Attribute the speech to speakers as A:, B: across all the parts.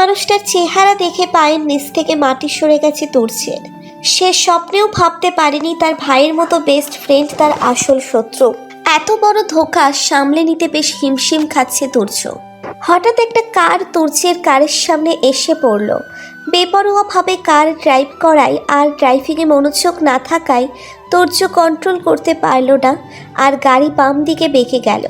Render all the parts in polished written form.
A: মানুষটার চেহারা দেখে পায়ের নিচ থেকে মাটি সরে গেছে তুর্যের। সে স্বপ্নেও ভাবতে পারেনি তার ভাইয়ের মতো বেস্ট ফ্রেন্ড তার আসল শত্রু। এত বড় ধোঁকা সামলে নিতে বেশ হিমশিম খাচ্ছে তুর্য। হঠাৎ একটা কার তুর্যের কারের সামনে এসে পড়ল। বেপরোয়াভাবে কার ড্রাইভ করায় আর ড্রাইভিংয়ে মনোযোগ না থাকায় তুর্য কন্ট্রোল করতে পারল না, আর গাড়ি বাম দিকে বেঁকে গেল।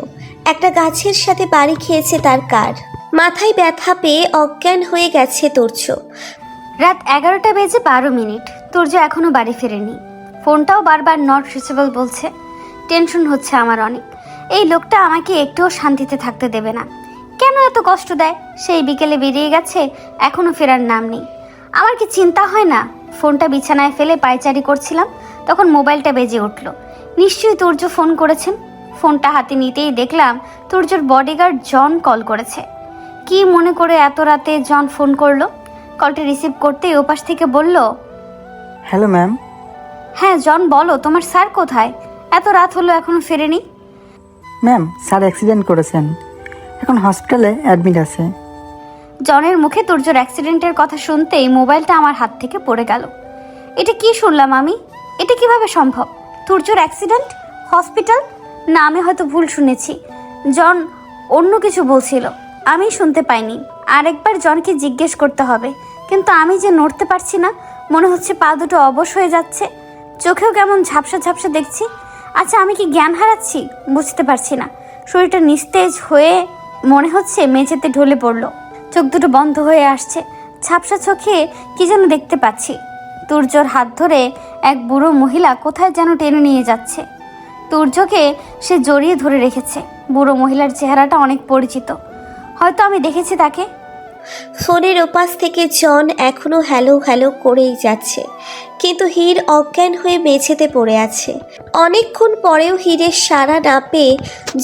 A: একটা গাছের সাথে বাড়ি খেয়েছে তার কার। মাথায় ব্যথা পেয়ে অজ্ঞান হয়ে গেছে তুর্য।
B: রাত 11:12 তুর্য এখনো বাড়ি ফেরেনি। ফোনটাও বারবার নট রিচেবল বলছে। টেনশন হচ্ছে আমার অনেক। এই লোকটা আমাকে একটুও শান্তিতে থাকতে দেবে না। কেন এত কষ্ট দেয়? সেই বিকেলে বেরিয়ে গেছে, এখনো ফেরার নাম নেই। আমার কি চিন্তা হয় না? ফোনটা বিছানায় ফেলে পায়চারি করছিলাম, তখন মোবাইলটা বেজে উঠল। নিশ্চয়ই তুর্য ফোন করেছেন। ফোনটা হাতে নিতেই দেখলাম তুর্যর বডিগার্ড জন কল করেছে। কি মনে করে এত রাতে জন ফোন করলো? কলটা রিসিভ করতেই ওপাশ থেকে বলল,
C: হ্যালো ম্যাম।
B: হ্যাঁ জন বলো, তোমার স্যার কোথায়? এত রাত হলো এখনো ফেরেনি।
C: ম্যাম, স্যার অ্যাক্সিডেন্ট করেছেন, এখন হসপিটালে অ্যাডমিট আছে।
B: জনের মুখে তুর্যর অ্যাক্সিডেন্টের কথা শুনতেই মোবাইলটা আমার হাত থেকে পড়ে গেল। এটা কি শুনলাম আমি? এটা কিভাবে সম্ভব? তুর্যর অ্যাক্সিডেন্ট, হসপিটাল? না, আমি হয়তো ভুল শুনেছি। জন অন্য কিছু বলছিল, আমি শুনতে পাইনি। আরেকবার জনকে জিজ্ঞেস করতে হবে। কিন্তু আমি যে নড়তে পারছি না, মনে হচ্ছে পা দুটো অবশ হয়ে যাচ্ছে, চোখেও কেমন ঝাপসা ঝাপসা দেখছি। আচ্ছা, আমি কি জ্ঞান হারাচ্ছি? বুঝতে পারছি না। শরীরটা নিস্তেজ হয়ে মনে হচ্ছে মেঝেতে ঢলে পড়লো। চোখ দুটো বন্ধ হয়ে আসছে, ঝাপসা চোখে কি যেন দেখতে পাচ্ছি। তুর্যর হাত ধরে এক বুড়ো মহিলা কোথায় যেন টেনে নিয়ে যাচ্ছে। তুর্যকে সে জড়িয়ে ধরে রেখেছে। বুড়ো মহিলার চেহারাটা অনেক পরিচিত, হয়তো আমি দেখেছি তাকে।
A: ফোনের ওপাশ থেকে জন এখনো হ্যালো হ্যালো করেই যাচ্ছে, কিন্তু হীর অজ্ঞান হয়ে মেঝেতে পড়ে আছে। অনেকক্ষণ পরেও হীরের সাড়া না পেয়ে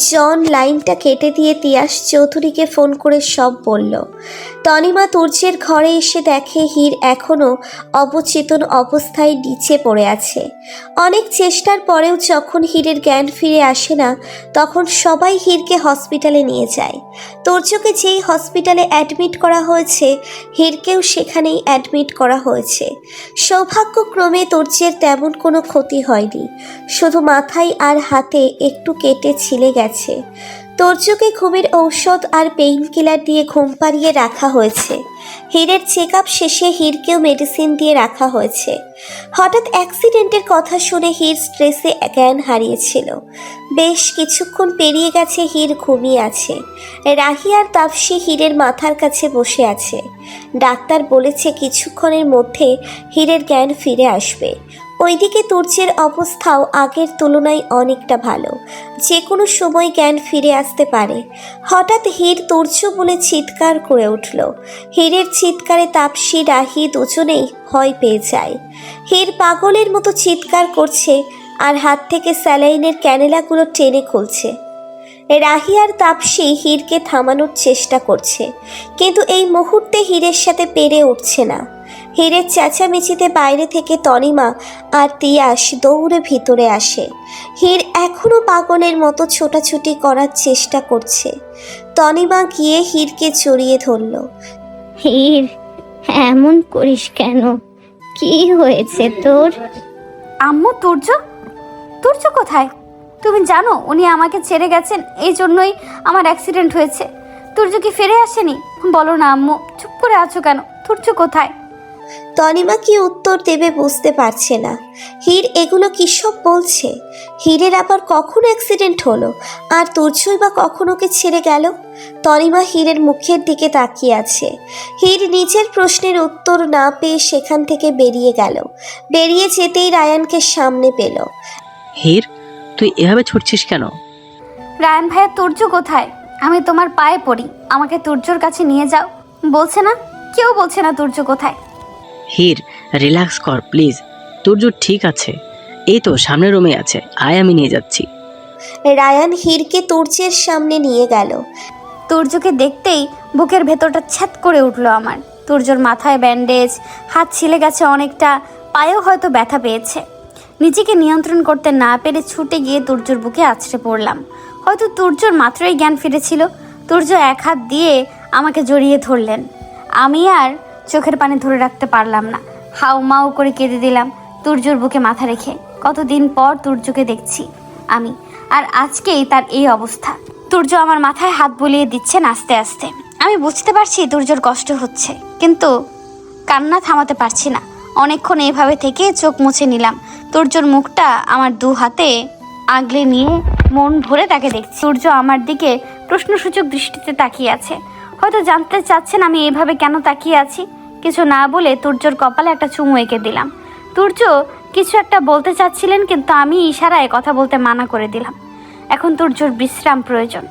A: জন লাইনটা কেটে দিয়ে তিয়াস চৌধুরীকে ফোন করে সব বলল। তনিমা তুর্যের ঘরে এসে দেখে হীর এখনও অবচেতন অবস্থায় নিচে পড়ে আছে। অনেক চেষ্টার পরেও যখন হীরের জ্ঞান ফিরে আসে না, তখন সবাই হীরকে হসপিটালে নিয়ে যায়। তুর্যকে যেই হসপিটালে অ্যাডমিট করা হয়েছে, হীরকেও সেখানেই অ্যাডমিট করা হয়েছে। সৌভাগ্যক্রমে তুর্যের তেমন কোনো ক্ষতি হয়নি, শুধু মাথায় আর হাতে একটু কেটে ছিলে গেছে। তুর্যকে ঘুমের ঔষধ আর পেইন কিলার দিয়ে ঘুম পাড়িয়ে রাখা হয়েছে। হীরের চেক আপ শেষে হীরকেও মেডিসিন দিয়ে রাখা হয়েছে। হঠাৎ অ্যাক্সিডেন্টের কথা শুনে হীর স্ট্রেসে জ্ঞান হারিয়েছিল। বেশ কিছুক্ষণ পেরিয়ে গেছে, হীর ঘুমিয়ে আছে। রাহি আর তাপসী হীরের মাথার কাছে বসে আছে। ডাক্তার বলেছে কিছুক্ষণের মধ্যে হীরের জ্ঞান ফিরে আসবে। ওইদিকে তুর্যের অবস্থাও আগের তুলনায় অনেকটা ভালো, যে কোনো সময় জ্ঞান ফিরে আসতে পারে। হঠাৎ হীর তুর্য বলে চিৎকার করে উঠল। হীরের চিৎকারে তাপসী রাহি দুজনেই ভয় পেয়ে যায়। হীর পাগলের মতো চিৎকার করছে আর হাত থেকে স্যালাইনের ক্যানেলাগুলো টেনে খুলছে। রাহি আর তাপসী হীরকে থামানোর চেষ্টা করছে, কিন্তু এই মুহূর্তে হীরের সাথে পেরে উঠছে না। হীরের চেঁচামেচিতে বাইরে থেকে তনিমা আর তিয়াস দৌড়ে ভিতরে আসে। হীর এখনও পাগলের মতো ছোটাছুটি করার চেষ্টা করছে। তনিমা গিয়ে হীরকে জড়িয়ে ধরল।
D: হীর, এমন করিস কেন? কি হয়েছে তোর?
B: আম্মু, তুর্য? তুর্য কোথায়? তুমি জানো উনি আমাকে ছেড়ে গেছেন, এই জন্যই আমার অ্যাক্সিডেন্ট হয়েছে। তুর্য কি ফিরে আসেনি? বলো না আম্মু, চুপ করে আছো কেন? তুর্য কোথায়?
A: তনিমা কি উত্তর দেবে বুঝতে পারছে না। হীর এগুলো কী সব বলছে? হীরের আবার কখন অ্যাক্সিডেন্ট হলো, আর তুর্যই বা কখন ওকে ছেড়ে গেল? তনিমা হীরের মুখের দিকে তাকিয়ে আছে। হীর নিজের প্রশ্নের উত্তর না পেয়ে সেখান থেকে বেরিয়ে গেল। বেরিয়ে যেতেই রায়ানকে সামনে পেল।
E: হীর, তুই এভাবে ছুটছিস কেন?
B: রায়ান ভাইয়া, তুর্য কোথায়? আমি তোমার পায়ে পড়ি, আমাকে তুর্যর কাছে নিয়ে যাও। বলছে না, কেউ বলছে না তুর্য কোথায়।
E: হীর, রিল্যাক্স কর প্লিজ। তুর্য ঠিক আছে, এই তো সামনের রুমে আছে, আয় আমি নিয়ে যাচ্ছি।
A: রায়ান হীরকে তুর্যের সামনে নিয়ে গেল।
B: তুর্যকে দেখতেই বুকের ভেতরটা ছ্যাত করে উঠলো আমার। তুর্যর মাথায় ব্যান্ডেজ, হাত ছিলে গেছে অনেকটা, পায়েও হয়তো ব্যথা পেয়েছে। নিজেকে নিয়ন্ত্রণ করতে না পেরে ছুটে গিয়ে তুর্যর বুকে আছড়ে পড়লাম। হয়তো তুর্যর মাত্রই জ্ঞান ফিরেছিল। তুর্য এক হাত দিয়ে আমাকে জড়িয়ে ধরলেন, আমি আর চোখের পানি ধরে রাখতে পারলাম না, হাউ মাউ করে কেঁদে দিলাম তুর্যর বুকে মাথা রেখে। কতদিন পর তুর্যকে দেখছি আমি, আর আজকেই তার এই অবস্থা। তুর্য আমার মাথায় হাত বুলিয়ে দিচ্ছেন আস্তে আস্তে। আমি বুঝতে পারছি তুর্যর কষ্ট হচ্ছে, কিন্তু কান্না থামাতে পারছি না। অনেকক্ষণ এইভাবে থেকে চোখ মুছে নিলাম। তুর্যর মুখটা আমার দু হাতে আগলে নিয়ে মন ভরে তাকে দেখছি। তুর্য আমার দিকে প্রশ্নসূচক দৃষ্টিতে তাকিয়ে আছে। হয়তো জানতে চাচ্ছেন আমি এইভাবে কেন তাকিয়ে আছি। কিছু না বলে তুর্যর কপালে একটা চুমু এঁকে দিলাম। তুর্য কিছু একটা বলতে চাচ্ছিলেন, কিন্তু আমি ইশারায় কথা বলতে মানা করে দিলাম। এখন তুর্যর বিশ্রাম প্রয়োজন।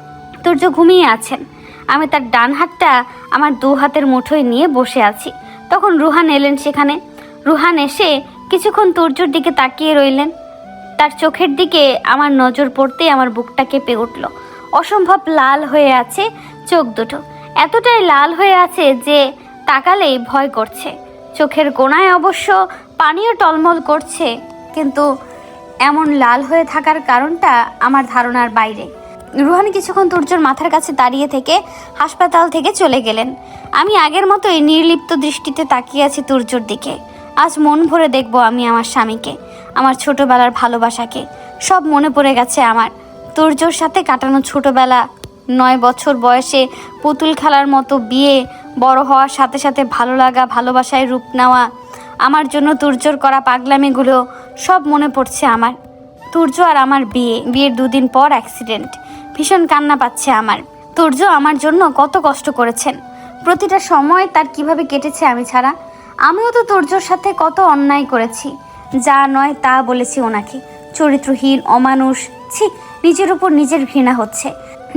B: তুর্য ঘুমিয়ে আছেন। আমি তার ডান হাতটা আমার দু হাতের মুঠোয় নিয়ে বসে আছি। তখন রুহান এলেন সেখানে। রুহান এসে কিছুক্ষণ তুর্যর দিকে তাকিয়ে রইলেন। তার চোখের দিকে আমার নজর পড়তেই আমার বুকটা কেঁপে উঠল। অসম্ভব লাল হয়ে আছে চোখ দুটো, এতটাই লাল হয়ে আছে যে তাকালেই ভয় করছে। চোখের কোণায় অবশ্য পানিও টলমল করছে, কিন্তু এমন লাল হয়ে থাকার কারণটা আমার ধারণার বাইরে। রুহান কিছুক্ষণ তুর্যর মাথার কাছে দাঁড়িয়ে থেকে হাসপাতাল থেকে চলে গেলেন। আমি আগের মতোই নির্লিপ্ত দৃষ্টিতে তাকিয়ে আছি তুর্যর দিকে। আজ মন ভরে দেখব আমি আমার স্বামীকে, আমার ছোটবেলার ভালোবাসাকে। সব মনে পড়ে গেছে আমার। তুর্যর সাথে কাটানো ছোটবেলা, 9 বছর বয়সে পুতুল খেলার মতো বিয়ে, বড় হওয়ার সাথে সাথে ভালো লাগা, ভালোবাসায় রূপ নেওয়া, আমার জন্য তুর্যর করা পাগলামিগুলো সব মনে পড়ছে আমার। তুর্য আর আমার বিয়ের 2 দিন পর অ্যাক্সিডেন্ট। ভীষণ কান্না পাচ্ছে আমার। তুর্য আমার জন্য কত কষ্ট করেছেন, প্রতিটা সময় তার কিভাবে কেটেছে আমি ছাড়া। আমিও তো তুর্যর সাথে কত অন্যায় করেছি, যা নয় তা বলেছি ওনাকে। চরিত্রহীন, অমানুষ, ছি, নিজের উপর নিজের ঘৃণা হচ্ছে।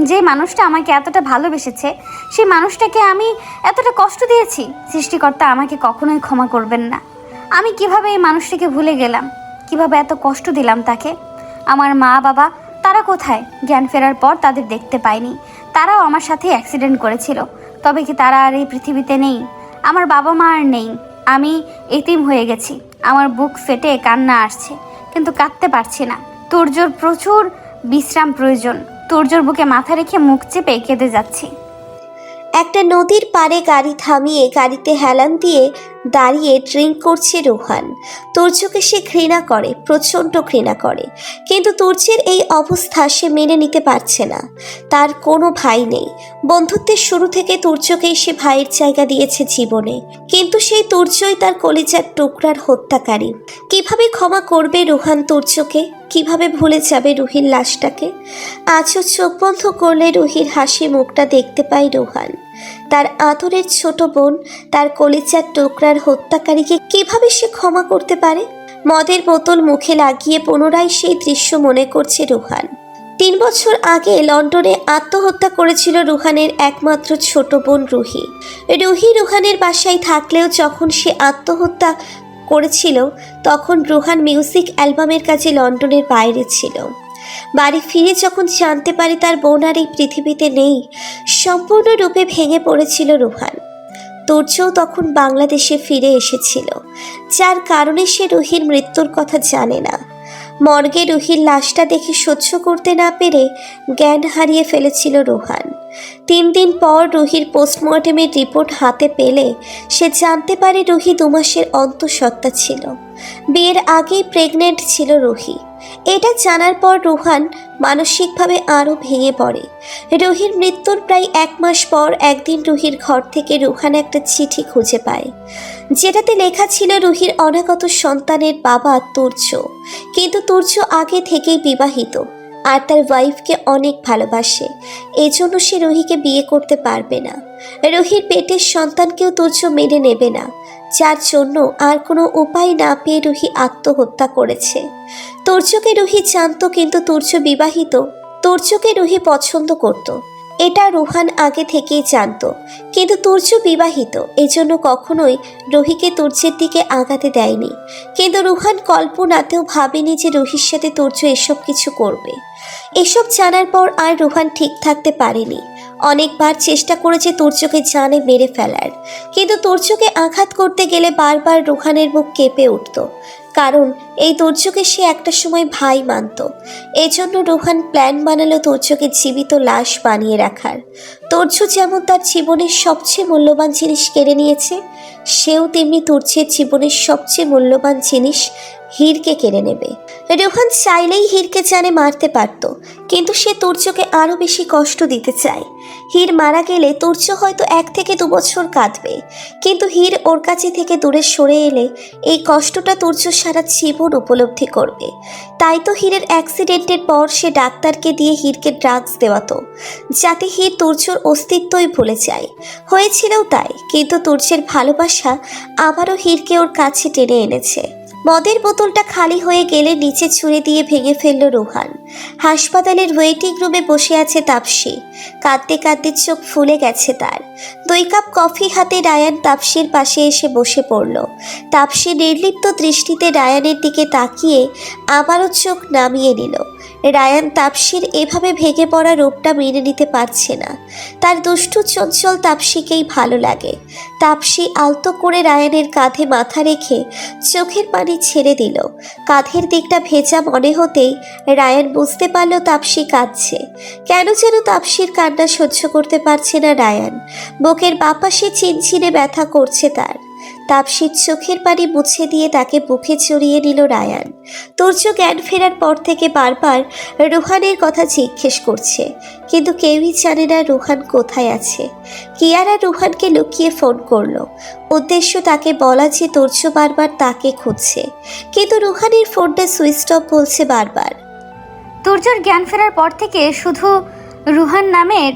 B: যে মানুষটা আমাকে এতটা ভালোবেসেছে, সেই মানুষটাকে আমি এতটা কষ্ট দিয়েছি। সৃষ্টিকর্তা আমাকে কখনোই ক্ষমা করবেন না। আমি কিভাবে এই মানুষটাকে ভুলে গেলাম, কিভাবে এত কষ্ট দিলাম তাকে। আমার মা বাবা তারা কোথায়? জ্ঞান ফেরার পর তাদের দেখতে পাইনি। তারাও আমার সাথে অ্যাক্সিডেন্ট করেছিল। তবে কি তারা আর এই পৃথিবীতে নেই? আমার বাবা মা আর নেই। আমি এতিম হয়ে গেছি। আমার বুক ফেটে কান্না আসছে, কিন্তু কাঁদতে পারছি না। তুর্যর প্রচুর বিশ্রাম প্রয়োজন। তুর্যর বুকে মাথা রেখে মুখ চেপে কেঁদে যাচ্ছি।
A: একটা নদীর পাড়ে গাড়ি থামিয়ে গাড়িতে হেলান দিয়ে দাঁড়িয়ে ড্রিঙ্ক করছে রুহান। তুর্যকে সে ঘৃণা করে, প্রচণ্ড ঘৃণা করে, কিন্তু তুর্যের এই অবস্থা সে মেনে নিতে পারছে না। তার কোনো ভাই নেই। বন্ধুত্বের শুরু থেকে তুর্যকেই সে ভাইয়ের জায়গা দিয়েছে জীবনে, কিন্তু সেই তুর্যই তার কলিজার টুকরার হত্যাকারী। কিভাবে ক্ষমা করবে রুহান তুর্যকে? কিভাবে ভুলে যাবে রুহির লাশটাকে? আজও চোখ বন্ধ করলে রুহির হাসি মুখটা দেখতে পায় রুহান। তার আদরের ছোট বোন, তার কলিজার টুকরার হত্যাকারীকে কিভাবে সে ক্ষমা করতে পারে? মদের বোতল মুখে লাগিয়ে পুনরায় সেই দৃশ্য মনে করছে রুহান। 3 বছর আগে লন্ডনে আত্মহত্যা করেছিল রুহানের একমাত্র ছোট বোন রুহি। রুহানের বাসায় থাকলেও যখন সে আত্মহত্যা করেছিল তখন রুহান মিউজিক অ্যালবামের কাছে লন্ডনের বাইরে ছিল। বাড়ি ফিরে যখন জানতে পারে তার বোন আর এই পৃথিবীতে নেই, সম্পূর্ণরূপে ভেঙে পড়েছিল রুহান। তুর্যও তখন বাংলাদেশে ফিরে এসেছিল, যার কারণে সে রুহির মৃত্যুর কথা জানে না। মর্গে রুহির লাশটা দেখে সহ্য করতে না পেরে জ্ঞান হারিয়ে ফেলেছিল রুহান। 3 দিন পর রুহির পোস্টমর্টেমের রিপোর্ট হাতে পেলে সে জানতে পারে রুহি 2 মাসের অন্তঃসত্ত্বা ছিল। বিয়ের আগেই প্রেগনেন্ট ছিল রুহি। এটা জানার পর রুহান মানসিকভাবে আরও ভেঙে পড়ে। রুহির মৃত্যুর প্রায় 1 মাস পর একদিন রুহির ঘর থেকে রুহান একটা চিঠি খুঁজে পায়, যেটাতে লেখা ছিল রুহির অনাগত সন্তানের বাবা তুর্য। কিন্তু তুর্য আগে থেকেই বিবাহিত আর তার ওয়াইফকে অনেক ভালোবাসে, এজন্য সে রুহিকে বিয়ে করতে পারবে না। রুহির পেটের সন্তানকেও তুর্য মেনে নেবে না, যার জন্য আর কোনো উপায় না পেয়ে রুহি আত্মহত্যা করেছে। তুর্যকে রুহি জানতো, কিন্তু তুর্য বিবাহিত। তুর্যকে রুহি পছন্দ করত, এটা রুহান আগে থেকেই জানতো, কিন্তু তুর্য বিবাহিত, এজন্য কখনোই রুহিকে তুর্যের দিকে আগাতে দেয়নি। কিন্তু রুহান কল্পনাতেও ভাবেনি যে রুহির সাথে তুর্য এসব কিছু করবে। এসব জানার পর আর রুহান ঠিক থাকতে পারেনি। অনেকবার চেষ্টা করেছে তুর্যকে জানে মেরে ফেলার, কিন্তু তুর্যকে আঘাত করতে গেলে বারবার রুহানের বুক কেঁপে উঠত, কারণ এই তুর্যকে সে একটা সময় ভাই মানত। এজন্য রুহান প্ল্যান বানালো তুর্যকে জীবিত লাশ বানিয়ে রাখার। তুর্য যেমন তার জীবনের সবচেয়ে মূল্যবান জিনিস কেড়ে নিয়েছে, সেও তেমনি তুর্যের জীবনের সবচেয়ে মূল্যবান জিনিস হীরকে কেড়ে নেবে। রোহান চাইলেই হীরকে জানে মারতে পারত, কিন্তু সে তুর্যকে আরও বেশি কষ্ট দিতে চায়। হীর মারা গেলে তুর্য হয়তো 1 থেকে 2 বছর কাঁদবে, কিন্তু হীর ওর কাছে থেকে দূরে সরে এলে এই কষ্টটা তুর্য সারা জীবন উপলব্ধি করবে। তাই তো হীরের অ্যাক্সিডেন্টের পর সে ডাক্তারকে দিয়ে হীরকে ড্রাগস দেওয়াতো, যাতে হীর তুর্যর অস্তিত্বই ভুলে যায়। হয়েছিলও তাই, কিন্তু তুর্যের ভালোবাসা আবারও হীরকে ওর কাছে টেনে এনেছে। মদের বোতলটা খালি হয়ে গেলে নিচে ছুঁড়ে দিয়ে ভেঙে ফেলল রোহান। হাসপাতালের ওয়েটিং রুমে বসে আছে তাপসী। কাঁদতে কাঁদতে চোখ ফুলে গেছে তার। 2 কাপ কফি হাতে রায়ান তাপসীর পাশে এসে বসে পড়ল। তাপসী নির্লিপ্ত দৃষ্টিতে রায়ানের দিকে তাকিয়ে আবারও চোখ নামিয়ে নিল। রায়ান তাপসীর এভাবে ভেঙে পড়া রূপটা মেনে নিতে পারছে না। তার দুষ্টু চঞ্চল তাপসীকেই ভালো লাগে। তাপসী আলতো করে রায়ানের কাঁধে মাথা রেখে চোখের পানি ছেড়ে দিল। কাঁধের দিকটা ভেজা মনে হতেই রায়ান বুঝতে পারল তাপসী কাঁদছে। কেন যেন তাপসীর কান্না সহ্য করতে পারছে না রায়ান। বুকের বাপাশে চিনচিনে ব্যথা করছে তার। তাপসীর চোখের পানি মুছে দিয়ে তাকে বুকে জড়িয়ে নিল রায়ান। তুর্য জ্ঞান ফেরার পর থেকে বারবার রোহানের কথা জিজ্ঞেস করছে, কিন্তু কেউই জানে না রোহান কোথায় আছে। কিয়ারা রোহানকে লুকিয়ে ফোন করলো। উদ্দেশ্য তাকে বলা যে তুর্য বারবার তাকে খুঁজছে, কিন্তু রোহানের ফোনটা সুইচ অফ বলছে বারবার।
B: তুর্যর জ্ঞান ফেরার পর থেকে শুধু রুহান নামের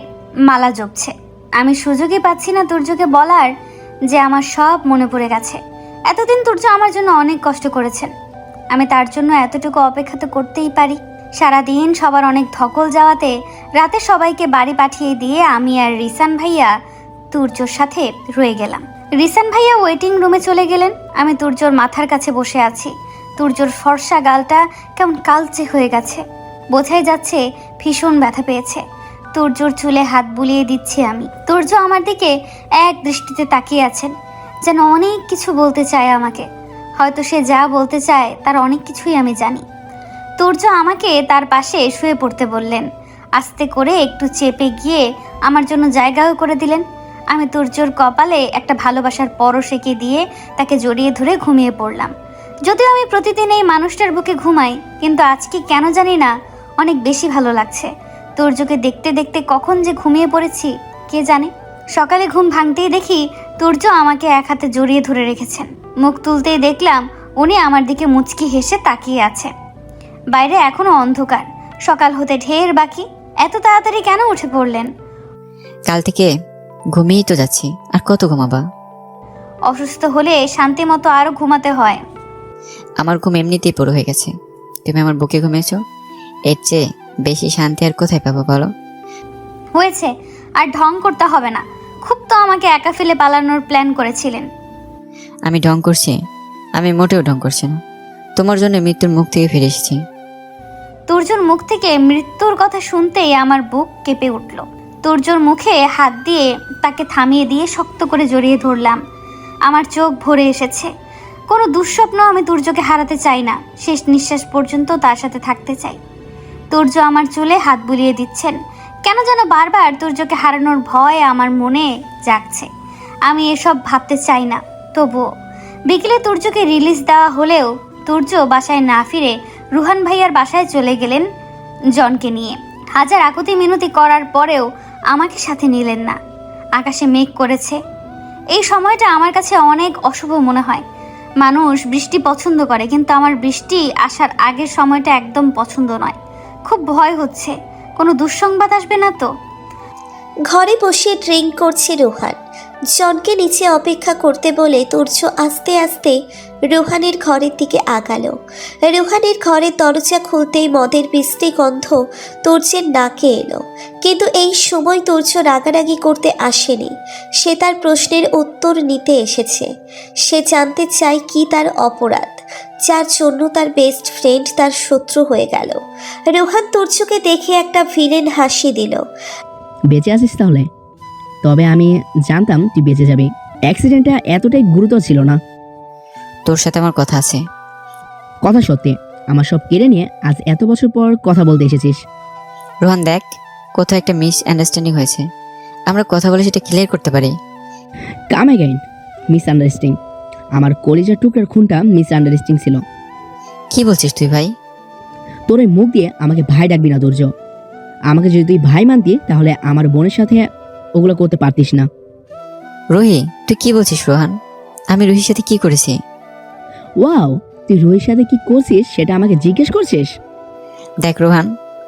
B: মালা জপছে। আমি সুযোগই পাচ্ছি না তুর্যকে বলার যে আমার সব মনে পড়ে গেছে। এতদিন তুর্য আমার জন্য অনেক কষ্ট করেছেন, আমি তার জন্য এতটুকু অপেক্ষা তো করতেই পারি। সারাদিন সবার অনেক ধকল যাওয়াতে রাতে সবাইকে বাড়ি পাঠিয়ে দিয়ে আমি আর রিসান ভাইয়া তুর্যর সাথে রয়ে গেলাম। রিসান ভাইয়া ওয়েটিং রুমে চলে গেলেন। আমি তুর্যর মাথার কাছে বসে আছি। তুর্যর ফর্সা গালটা কেমন কালচে হয়ে গেছে, বোঝাই যাচ্ছে ভীষণ ব্যথা পেয়েছে। তুর্যর চুলে হাত বুলিয়ে দিচ্ছি আমি। তুর্য আমার দিকে এক দৃষ্টিতে তাকিয়ে আছেন, যেন অনেক কিছু বলতে চায় আমাকে। হয়তো সে যা বলতে চায় তার অনেক কিছুই আমি জানি। তুর্য আমাকে তার পাশে শুয়ে পড়তে বললেন। আস্তে করে একটু চেপে গিয়ে আমার জন্য জায়গাও করে দিলেন। আমি তুর্যর কপালে একটা ভালোবাসার পরশ এঁকে দিয়ে তাকে জড়িয়ে ধরে ঘুমিয়ে পড়লাম। যদিও আমি প্রতিদিন এই মানুষটার বুকে ঘুমাই, কিন্তু আজকে কেন জানি না অনেক বেশি ভালো লাগছে। তুর্যকে দেখতে দেখতে কখন যে ঘুমিয়ে পড়েছি কে জানে। সকালে ঘুম ভাঙতেই দেখি তুর্য আমাকে এক হাতে জড়িয়ে ধরে রেখেছেন। মুখ তুলতেই দেখলাম উনি আমার দিকে মুচকি হেসে তাকিয়ে আছে। বাইরে এখনো অন্ধকার, সকাল হতে ঢের বাকি। এত তাড়াতাড়ি কেন উঠে পড়লেন?
F: কাল থেকে ঘুমিয়েই তো যাচ্ছি, আর কত ঘুমাবা?
B: অসুস্থ হলে শান্তি মতো আরো ঘুমাতে হয়।
F: আমার ঘুম এমনিতেই পুরো হয়ে গেছে। তুমি আমার বুকে ঘুমিয়েছো, এর চেয়ে বেশি শান্তি আর কোথায় পাবো বলো?
B: হয়েছে, আর ঢং করতে হবে না। খুব তো আমাকে একা ফেলে পালানোর প্ল্যান করেছিলেন।
F: আমি ঢং করছি? আমি মোটেও ঢং করছি না। তোমার জন্য মৃত্যুর মুখ থেকে ফিরে এসেছি।
B: তুর্যর মুখ থেকে মৃত্যুর কথা শুনতেই আমার বুক কেঁপে উঠল। তুর্যর মুখে হাত দিয়ে তাকে থামিয়ে দিয়ে শক্ত করে জড়িয়ে ধরলাম। আমার চোখ ভরে এসেছে। কোনো দুঃস্বপ্ন আমি তুর্যকে হারাতে চাই না। শেষ নিঃশ্বাস পর্যন্ত তার সাথে থাকতে চাই। তুর্য আমার চুলে হাত বুলিয়ে দিচ্ছেন। কেন যেন বারবার তুর্যকে হারানোর ভয় আমার মনে জাগছে। আমি এসব ভাবতে চাই না। তবুও বিকেলে তুর্যকে রিলিজ দেওয়া হলেও তুর্য বাসায় না ফিরে রুহান ভাইয়ার বাসায় চলে গেলেন জনকে নিয়ে। হাজার আকুতি মিনতি করার পরেও আমাকে সাথে নিলেন না। আকাশে মেঘ করেছে। এই সময়টা আমার কাছে অনেক অশুভ মনে হয়। মানুষ বৃষ্টি পছন্দ করে, কিন্তু আমার বৃষ্টি আসার আগের সময়টা একদম পছন্দ নয়। খুব ভয় হচ্ছে, কোনো দুঃসংবাদ আসবে না তো?
A: ঘরে বসে ড্রিঙ্ক করছে রোহান। জনকে নিচে অপেক্ষা করতে বলে তুর্য আস্তে আস্তে রোহানের ঘরের দিকে আগালো। রোহানের ঘরের দরজা খুলতেই মদের বৃষ্টি গন্ধ তুর্যের নাকে এলো। কিন্তু এই সময় তুর্য রাগারাগি করতে আসেনি। সে তার প্রশ্নের উত্তর নিতে এসেছে। সে জানতে চায় কি তার অপরাধ, যার জন্য তার বেস্ট ফ্রেন্ড তার শত্রু হয়ে গেল। রোহান তুর্যকে দেখে একটা ভিলেন হাসি দিল।
G: বেঁচে আছিস তাহলে? তবে আমি জানতাম তুই বেঁচে যাবি। অ্যাক্সিডেন্টটা এতটাই গুরুতর ছিল না।
F: তোর সাথে আমার কথা আছে।
G: কথা সত্যি, আমার সব কেড়ে নিয়ে আজ এত বছর পর কথা বলতে এসেছিস।
F: রোহান দেখ, কোথাও একটা মিস আন্ডারস্ট্যান্ডিং হয়েছে। আমরা কথা বলে সেটা ক্লিয়ার করতে পারি।
G: Come again, misunderstanding. আমার কলিজার টুকরার খুনটা মিসআন্ডারস্ট্যান্ডিং ছিল।
F: কি বলছিস তুই ভাই?
G: তোর ওই মুখ দিয়ে আমাকে ভাই ডাকবি না তুর্য। আমাকে যদি তুই ভাই মানতি তাহলে আমার বোনের সাথে ওগুলো করতে পারতিস না।
F: রুহি, তুই কি বলছিস রোহান? আমি রুহির সাথে কি করেছি?
G: ওয়াও, তুই রুহির সাথে কি করছিস সেটা আমাকে জিজ্ঞেস করছিস?
F: দেখ রোহান,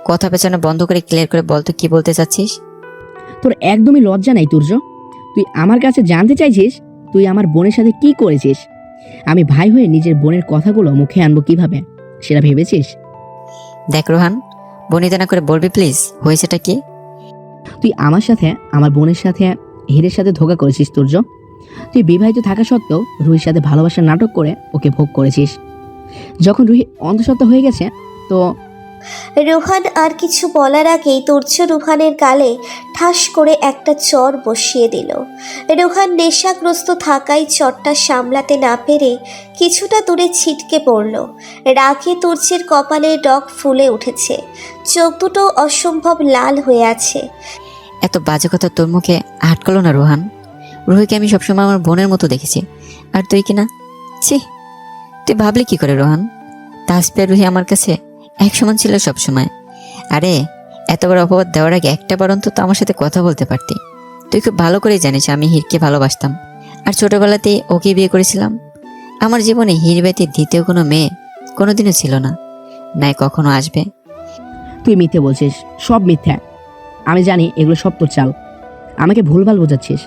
F: কথা পেছানো বন্ধ করে ক্লিয়ার করে বল, তুই কি বলতে চাচ্ছিস?
G: তোর একদমই লজ্জা নাই তুর্য। তুই আমার কাছে জানতে চাইছিস তুই আমার বোনের সাথে কি করেছিস। আমি ভাই হয়ে নিজের বোনের কথাগুলো মুখে আনবো কিভাবে সেটা ভেবেছিস?
F: দেখ রোহান, বনিতা না করে বলবি প্লিজ, হয়েছেটা কি?
G: তুই আমার সাথে আমার বোনের সাথে হীরের সাথে ধোঁকা করেছিস তুর্য। তুই বিবাহিত থাকা সত্ত্বেও রুহির সাথে ভালোবাসার নাটক করে ওকে ভোগ করেছিস। যখন রুহি অন্তঃসত্ত্বা হয়ে গেছে তো
A: রুহান আর কিছু বলার আগেই তুর্য রুহানের গালে ঠাস করে একটা চর বসিয়ে দিল। রুহান নেশাগ্রস্ত থাকায় চরটা সামলাতে না পেরে কিছুটা দূরে ছিটকে পড়ল। রাগে তুর্যের কপালে ডগ ফুলে উঠেছে, চোখ দুটো অসম্ভব লাল হয়ে আছে।
F: এত বাজে কথা তোর মুখে আটকালো না রোহান? রুহিকে আমি সবসময় আমার বোনের মতো দেখেছি, আর তুই কিনা ছি। তুই ভাবলি কি করে রোহান? তাসপিয়া রুহি আমার কাছে এক সমান ছিল সবসময়। আরে এত বড় অপবাদ দেওয়ার আগে একটা বার অন্তত আমার সাথে কথা বলতে পারতি। তুই খুব ভালো করেই জানিস আমি হিরকে ভালোবাসতাম, আর ছোটবেলাতেই ওকে বিয়ে করেছিলাম। আমার জীবনে হির ব্যতীত দ্বিতীয় কোনো মেয়ে কোনোদিনও ছিল না, নাই কখনো আসবে।
G: তুই মিথ্যে বলছিস, সব মিথ্যা। আমি জানি এগুলো সব তোর চাল, আমাকে ভুলভাল বোঝাচ্ছিস।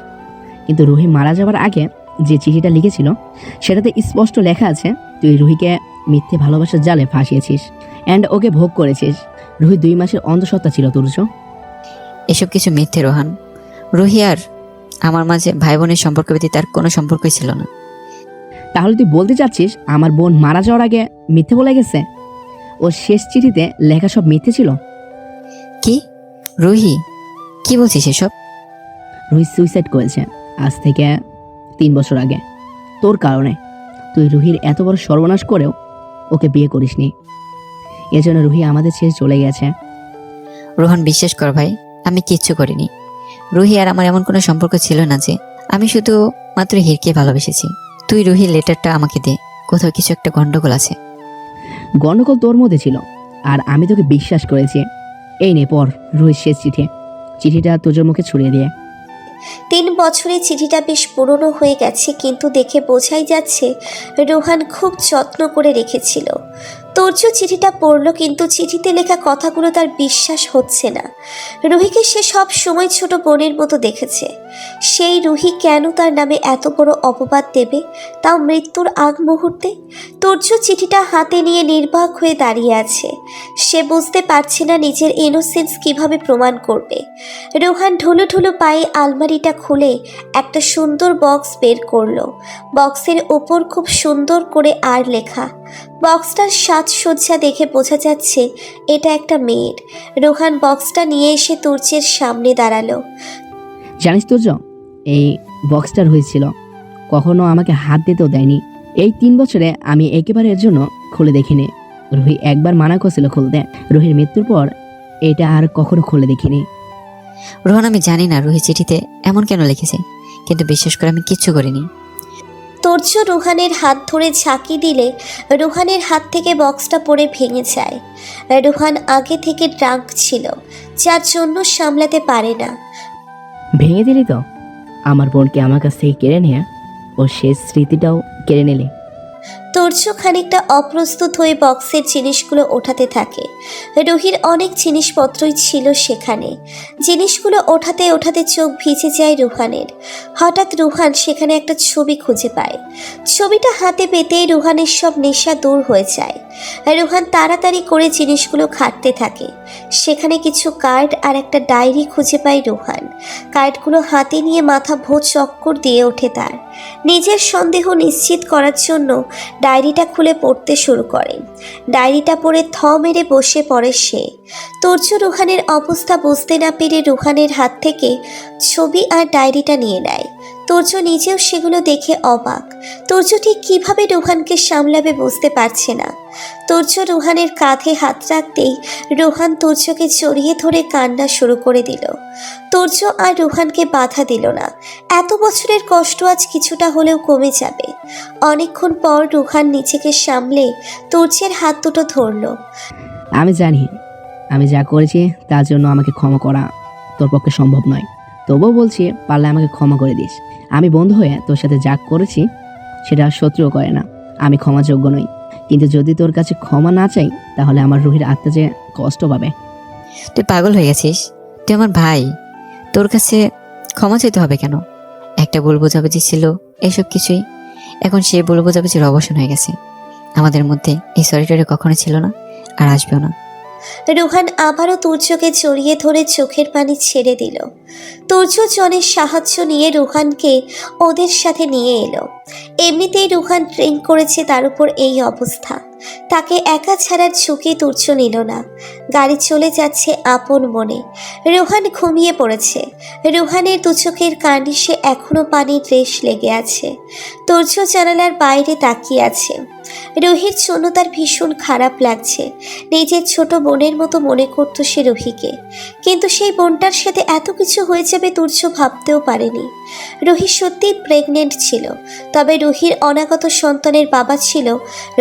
G: কিন্তু রুহি মারা যাওয়ার আগে যে চিঠিটা লিখেছিল সেটাতে স্পষ্ট লেখা আছে তুই রুহিকে মিথ্যে ভালোবাসার জালে ফাঁসিয়েছিস অ্যান্ড ওকে ভোগ করেছিস। রুহি 2 মাসের অন্তঃসত্ত্বা ছিল তুর্য।
F: এসব কিছু মিথ্যে রোহান। রুহি আর আমার মাঝে ভাই বোনের সম্পর্ক ব্যতীত তার কোনো সম্পর্কই ছিল না।
G: তাহলে তুই বলতে চাচ্ছিস আমার বোন মারা যাওয়ার আগে মিথ্যে বলে গেছে? ওর শেষ চিঠিতে লেখা সব মিথ্যে ছিল?
F: কি রুহি, কি বলছিস এসব?
G: রুহি সুইসাইড করেছে আজ থেকে 3 বছর আগে, তোর কারণে। তুই রুহির এত বড় সর্বনাশ করেও ওকে বিয়ে করিসনি, এজন্য রুহি আমাদের ছেড়ে চলে গেছে।
F: রোহান বিশ্বাস কর ভাই, আমি কিচ্ছু করিনি। রুহি আর আমার এমন কোনো সম্পর্ক ছিল না যে আমি শুধু মাত্র হিরকে ভালোবেসেছি। তুই রুহির লেটারটা আমাকে দে, কোথাও কিছু একটা গন্ডগোল আছে।
G: গন্ডগোল তোর মধ্যে ছিল আর আমি তোকে বিশ্বাস করেছি। এই নে পর রুহির শেষ চিঠি। চিঠিটা তোর মুখে ছুড়িয়ে দিয়ে।
A: 3 বছরে চিঠিটা বেশ পুরনো হয়ে গেছে, কিন্তু দেখে বোঝাই যাচ্ছে রোহান খুব যত্ন করে রেখেছিল। তুর্য চিঠিটা পড়ল, কিন্তু চিঠিতে লেখা কথাগুলো তার বিশ্বাস হচ্ছে না। রুহিকে সে সব সময় ছোট বোনের মতো দেখেছে। সেই রুহি কেন তার নামে এত বড় অপবাদ দেবে, তাও মৃত্যুর আগ মুহূর্তে? তুর্য চিঠিটা হাতে নিয়ে নির্বাক হয়ে দাঁড়িয়ে আছে। সে বুঝতে পারছে না নিজের ইনোসেন্স কিভাবে প্রমাণ করবে। রোহান ঢুলো ঢুলো পায়ে আলমারিটা খুলে একটা সুন্দর বক্স বের করলো। বক্সের ওপর খুব সুন্দর করে আর লেখা। বক্সটার সাজসজ্জা দেখে বোঝা যাচ্ছে এটা একটা মেয়ের। রোহান বক্সটা নিয়ে এসে তুর্যের সামনে দাঁড়ালো।
G: জানিস তুর্য, এই বক্সটা হয়েছিল, কখনো আমাকে হাত দিতেও দেয়নি। এই 3 বছরে আমি একেবারে এর জন্য খুলে দেখিনি। রুহি একবার মানা করছিল খুলতে, রুহির মৃত্যুর পর এটা আর কখনো খুলে দেখিনি।
F: রোহান, আমি জানি না রুহি চিঠিতে এমন কেন লিখেছে, কিন্তু বিশ্বাস করে আমি কিচ্ছু করিনি।
A: তুর্য রুহানের হাত ধরে ঝাঁকি দিলে রুহানের হাত থেকে বক্সটা পড়ে ভেঙে যায়। রুহান আগে থেকে ড্রাঙ্ক ছিল, যার জন্য সামলাতে পারে না।
G: ভেঙে দিলি তো? আমার বোনকে আমার কাছ থেকে কেড়ে নিয়ে ওর শেষ স্মৃতিটাও কেড়ে নিলি।
A: তুর্য খানিকটা অপ্রস্তুত হয়ে বক্সের জিনিসগুলো ওঠাতে থাকে। রুহির অনেক জিনিসপত্রই ছিল সেখানে। জিনিসগুলো ওঠাতে ওঠাতে চোখ ভিজে যায় রুহানের। হঠাৎ রুহান সেখানে একটা ছবি খুঁজে পায়। ছবিটা হাতে পেতেই রুহানের সব নেশা দূর হয়ে যায়। রুহান তাড়াতাড়ি করে জিনিসগুলো ঘাঁটতে থাকে। সেখানে কিছু কার্ড আর একটা ডায়েরি খুঁজে পায় রুহান। কার্ডগুলো হাতে নিয়ে মাথা ভো চক্কর দিয়ে ওঠে তার। নিজের সন্দেহ নিশ্চিত করার জন্য ডায়েরিটা খুলে পড়তে শুরু করে। ডায়েরিটা পড়ে থ মেরে বসে পড়ে সে। তুর্য রুহানের অবস্থা বুঝতে না পেরে রুহানের হাত থেকে ছবি আর ডায়েরিটা নিয়ে নেয়। তুর্য নিজেও সেগুলো দেখে অবাক। তুর্য ঠিক কীভাবে রুহানকে সামলাবে বুঝতে পারছে না। তুর্য রুহানের কাঁধে হাত রাখতেই রুহান তুর্যকে জড়িয়ে ধরে কান্না শুরু করে দিল। তুর্য আর রুহানকে বাধা দিল না। এত বছরের কষ্ট আজ কিছুটা হলেও কমে যাবে। অনেকক্ষণ পর রুহান নিজেকে সামলে তুর্যের হাত দুটো ধরল।
G: আমি জানি আমি যা করেছি তার জন্য আমাকে ক্ষমা করা তোর পক্ষে সম্ভব নয়, তবুও বলছি পারলে আমাকে ক্ষমা করে দিস। আমি বন্ধু হয়ে তোর সাথে যা করেছি সেটা শত্রুও করে না, আমি ক্ষমাযোগ্য নই। কিন্তু যদি তোর কাছে ক্ষমা না চাই তাহলে আমার রুহির আত্মা যে কষ্ট পাবে।
F: তুই পাগল হয়ে গেছিস? তুই আমার ভাই, তোর কাছে ক্ষমা চাইতে হবে কেন? একটা ভুল বোঝাবুঝি ছিল, এসব কিছুই। এখন সেই ভুল বোঝাবুঝির অবসান হয়ে গেছে। আমাদের মধ্যে এই সরিটরি কখনো ছিল না, আর আসবেও না।
A: রুহান আবারও তুর্যকে জড়িয়ে ধরে চোখের পানি ছেড়ে দিল। তুর্য জনের সাহায্য নিয়ে রুহানকে ওদের সাথে নিয়ে এলো। এমনিতেই রুহান ড্রিঙ্ক করেছে, তার উপর এই অবস্থা। তাকে একা ছাড়ার ঝুঁকি তুর্য নিল না। গাড়ি চলে যাচ্ছে আপন মনে। রুহান ঘুমিয়ে পড়েছে। রুহানের দু চোখের কার্নিশে এখনো পানির রেশ লেগে আছে। তুর্য জানালার বাইরে তাকিয়ে আছে। রুহির জন্য তার ভীষণ খারাপ লাগছে। নিজের ছোট বোনের মতো মনে করত সে রুহিকে, কিন্তু সেই বোনটার সাথে এত কিছু হয়ে যাবে তুর্য ভাবতেও পারেনি। রুহি সত্যিই প্রেগনেন্ট ছিল, তবে রুহির অনাগত সন্তানের বাবা ছিল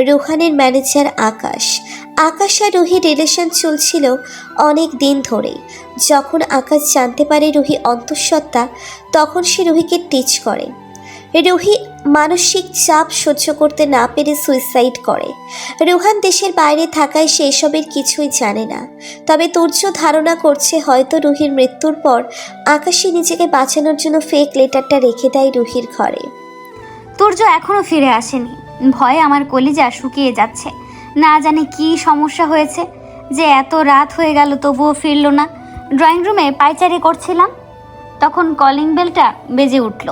A: রুহানের ম্যানেজার আকাশ। আকাশ আর রুহির রিলেশন চলছিল অনেক দিন ধরেই। যখন আকাশ জানতে পারে রুহি অন্তঃসত্ত্বা, তখন সে রুহিকে টিচ করে। রুহি মানসিক চাপ সহ্য করতে না পেরে সুইসাইড করে। রুহান দেশের বাইরে থাকায় সে এসবের কিছুই জানে না। তবে তুর্য ধারণা করছে হয়তো রুহির মৃত্যুর পর আকাশী নিজেকে বাঁচানোর জন্য ফেক লেটারটা রেখে দেয় রুহির ঘরে।
B: তুর্য এখনো ফিরে আসেনি। ভয়ে আমার কলিজা শুকিয়ে যাচ্ছে। না জানি কি সমস্যা হয়েছে যে এত রাত হয়ে গেল তবুও ফিরল না। ড্রয়িং রুমে পায়চারি করছিলাম, তখন কলিং বেলটা বেজে উঠল।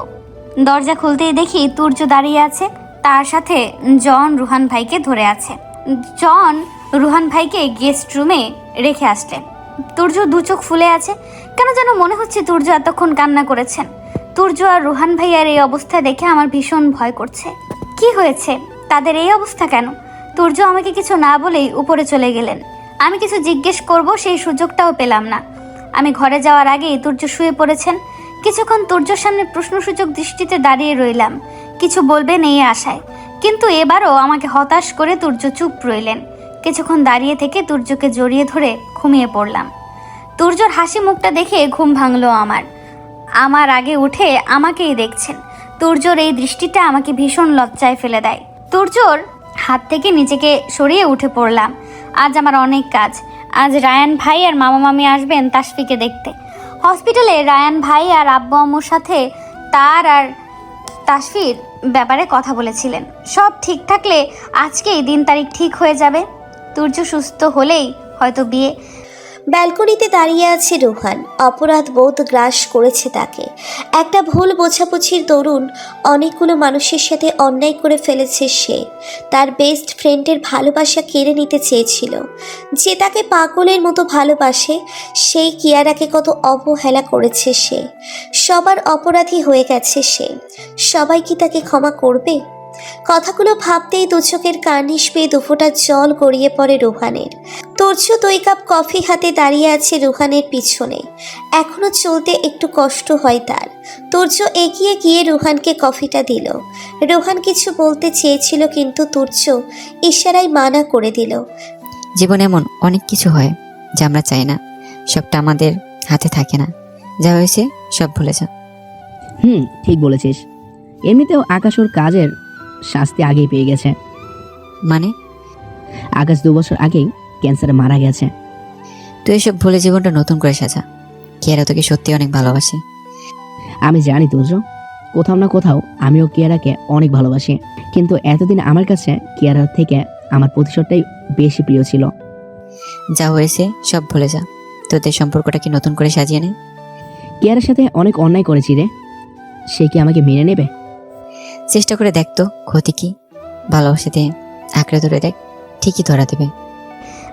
B: দরজা খুলতেই দেখি তুর্য দাঁড়িয়ে আছে, তার সাথে জন রুহান ভাইকে ধরে আছে। জন রুহান ভাইকে গেস্ট রুমে রেখে আসলেন। তুর্য দু চোখ ফুলে আছে, কেন যেন মনে হচ্ছে তুর্য এতক্ষণ কান্না করেছেন। তুর্য আর রুহান ভাইয়ার এই অবস্থা দেখে আমার ভীষণ ভয় করছে। কি হয়েছে, তাদের এই অবস্থা কেন? তুর্য আমাকে কিছু না বলেই উপরে চলে গেলেন। আমি কিছু জিজ্ঞেস করব সেই সুযোগটাও পেলাম না। আমি ঘরে যাওয়ার আগেই তুর্য শুয়ে পড়েছেন। কিছুক্ষণ তুর্যর সামনে প্রশ্নসূচক দৃষ্টিতে দাঁড়িয়ে রইলাম, কিছু বলবেন এই আশায়। কিন্তু এবারও আমাকে হতাশ করে তুর্য চুপ রইলেন। কিছুক্ষণ দাঁড়িয়ে থেকে তুর্যকে জড়িয়ে ধরে ঘুমিয়ে পড়লাম। তুর্যর হাসি মুখটা দেখে ঘুম ভাঙলো আমার আগে উঠে আমাকেই দেখছেন। তুর্যর এই দৃষ্টিটা আমাকে ভীষণ লজ্জায় ফেলে দেয়। তুর্যর হাত থেকে নিজেকে সরিয়ে উঠে পড়লাম। আজ আমার অনেক কাজ। আজ রায়ান ভাই আর মামা মামি আসবেন তাসফিকে দেখতে। হসপিটালে রায়ান ভাই আর আব্বু আম্মুর সাথে তার আর তাসফির ব্যাপারে কথা বলেছিলেন। সব ঠিক থাকলে আজকেই দিন তারিখ ঠিক হয়ে যাবে। তুর্য সুস্থ হলেই হয়তো বিয়ে।
A: ব্যালকনিতে দাঁড়িয়ে আছে রুহান। অপরাধ বোধ গ্রাস করেছে তাকে। একটা ভুল বোঝাবুঝির দরুন অনেকগুলো মানুষের সাথে অন্যায় করে ফেলেছে সে। তার বেস্ট ফ্রেন্ডের ভালোবাসা কেড়ে নিতে চেয়েছিল। যে তাকে পাগলের মতো ভালোবাসে, সেই কিয়ারাকে কত অবহেলা করেছে সে। সবার অপরাধী হয়ে গেছে সে। সবাই কি তাকে ক্ষমা করবে? কথাগুলো ভাবতেই দু চোখের কার্নিশ পেয়ে দুফোঁটা জল গড়িয়ে পড়ে রুহানের। তুর্য 2 কাপ কফি হাতে দাঁড়িয়ে আছে রুহানের পিছনে। এখনো চলতে একটু কষ্ট হয় তার। তুর্য এগিয়ে গিয়ে রুহানকে কফিটা দিল। রুহান কিছু বলতে চেয়েছিল, কিন্তু তুর্য ইশারায় মানা করে দিল।
F: জীবনে এমন অনেক কিছু হয় যা আমরা চাই না, সবটা আমাদের হাতে থাকে না। যা হয়েছে সব ভুলে যা।
G: ঠিক বলেছিস। এমনিতেও আকাশ ওর কাজের শাস্তি আগেই পেয়ে গেছে।
F: মানে?
G: আকাশ 2 বছর আগেই ক্যান্সারে মারা গেছে।
F: তুই এসব ভুলে জীবনটা নতুন করে সাজা। কিয়ারা তোকে সত্যি অনেক ভালোবাসে।
G: আমি জানি তুর্য, কোথাও না কোথাও আমিও কিয়ারাকে অনেক ভালোবাসি, কিন্তু এতদিন আমার কাছে কিয়ারার থেকে আমার প্রতিশোধটাই বেশি প্রিয় ছিল।
F: যা হয়েছে সব ভুলে যা। তোদের সম্পর্কটা কি নতুন করে সাজিয়ে নে।
G: কিয়ারার সাথে অনেক অন্যায় করেছি রে, সে কি আমাকে মেনে নেবে?
F: চেষ্টা করে দেখ তো, ক্ষতি কি? ভালোবাসাতে আঁকড়ে ধরে দেখ, ঠিকই ধরা দেবে।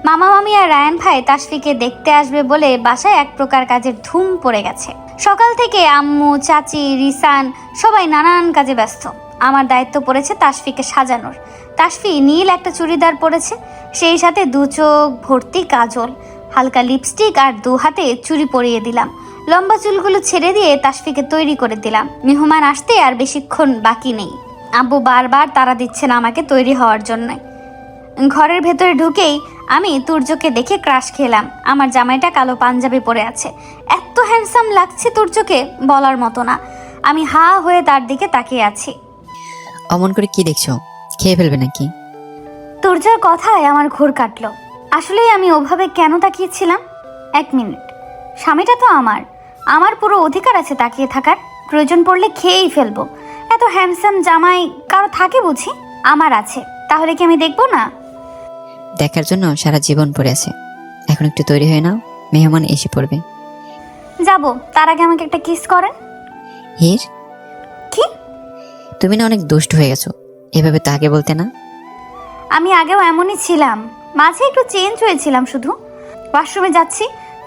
B: মামা মামি আর রায়ান ভাই তাসফিকে দেখতে আসবে বলে বাসায় এক প্রকার কাজের ধুম পড়ে গেছে। সকাল থেকে আম্মু, চাচি, রিসান সবাই নানান কাজে ব্যস্ত। আমার দায়িত্ব পড়েছে তাসফিকে সাজানোর। তাসফি নীল একটা চুড়িদার পরেছে, সেই সাথে 2 চোখ ভর্তি কাজল, হালকা লিপস্টিক আর 2 হাতে চুড়ি পরিয়ে দিলাম। লম্বা চুলগুলো ছেড়ে দিয়ে তাসফিকে তৈরি করে দিলাম। মেহমান আসতে আর বেশিক্ষণ বাকি নেই। আব্বু বারবার তাড়া দিচ্ছেন আমাকে তৈরি হওয়ার জন্য। ঘরের ভেতরে ঢুকেই আমি তুর্যকে দেখে ক্রাশ খেলাম। আমার জামাইটা কালো পাঞ্জাবি পরে আছে, এত হ্যান্ডসাম লাগছে তুর্যকে বলার মতো না। আমি হা হয়ে তার দিকে তাকিয়ে আছি।
F: অমন করে কি দেখছো? খেয়ে ফেলবে নাকি?
B: তুর্যর কথায় আমার ঘোর কাটলো। আসলেই আমি ওভাবে কেন তাকিয়েছিলাম? 1 মিনিট, স্বামীটা তো আমার পুরো অধিকার আছে তাকিয়ে থাকার। প্রয়োজন পড়লে খেয়েই ফেলবো। এত হ্যান্ডসাম জামাই কারো থাকে বুঝি? আমার আছে, তাহলে কি আমি দেখবো না?
F: দেখার জন্য সারা জীবন পড়ে আছে। এখন একটু তৈরি হয়ে নাও, মেহমান এসে পড়বে।
B: যাবো, তার আগে আমাকে একটা কিস করেন।
F: হির,
B: কি?
F: তুমি না অনেক দুষ্ট হয়ে গেছো, এভাবে তো আগে বলতে না।
B: আমি আগেও এমনই ছিলাম, মাঝে একটু চেঞ্জ হয়েছিলাম শুধু। ওয়াশরুমে যাচ্ছি,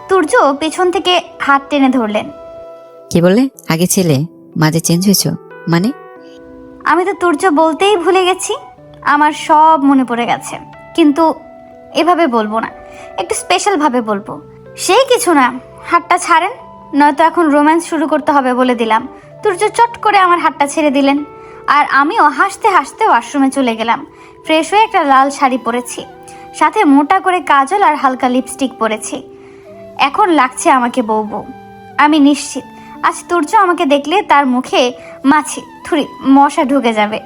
B: তুর্য পেছন থেকে হাত টেনে ধরলেন।
F: কি বললে? আগে ছেলে, মাঝে চেঞ্জ হয়েছো মানে?
B: আমি তো তুর্য বলতেই ভুলে গেছি। আমার সব মনে পড়ে গেছে, কিন্তু এভাবে বলবো না, একটু স্পেশাল ভাবে বলবো। সেই কিছু না, হাতটা ছাড়েন, নয়তো এখন রোম্যান্স শুরু করতে হবে বলে দিলাম। তুর্য চট করে আমার হাতটা ছেড়ে দিলেন, আর আমিও হাসতে হাসতে ওয়াশরুমে চলে গেলাম। ফ্রেশ হয়ে একটা লাল শাড়ি পরেছি, সাথে মোটা করে কাজল আর হালকা লিপস্টিক পরেছি। এখন লাগছে আমাকে বউ বউ। আমি নিশ্চিত আজ তুর্য আমাকে দেখলে তার মুখে মাছি থুরি মশা ঢুকে যাবে।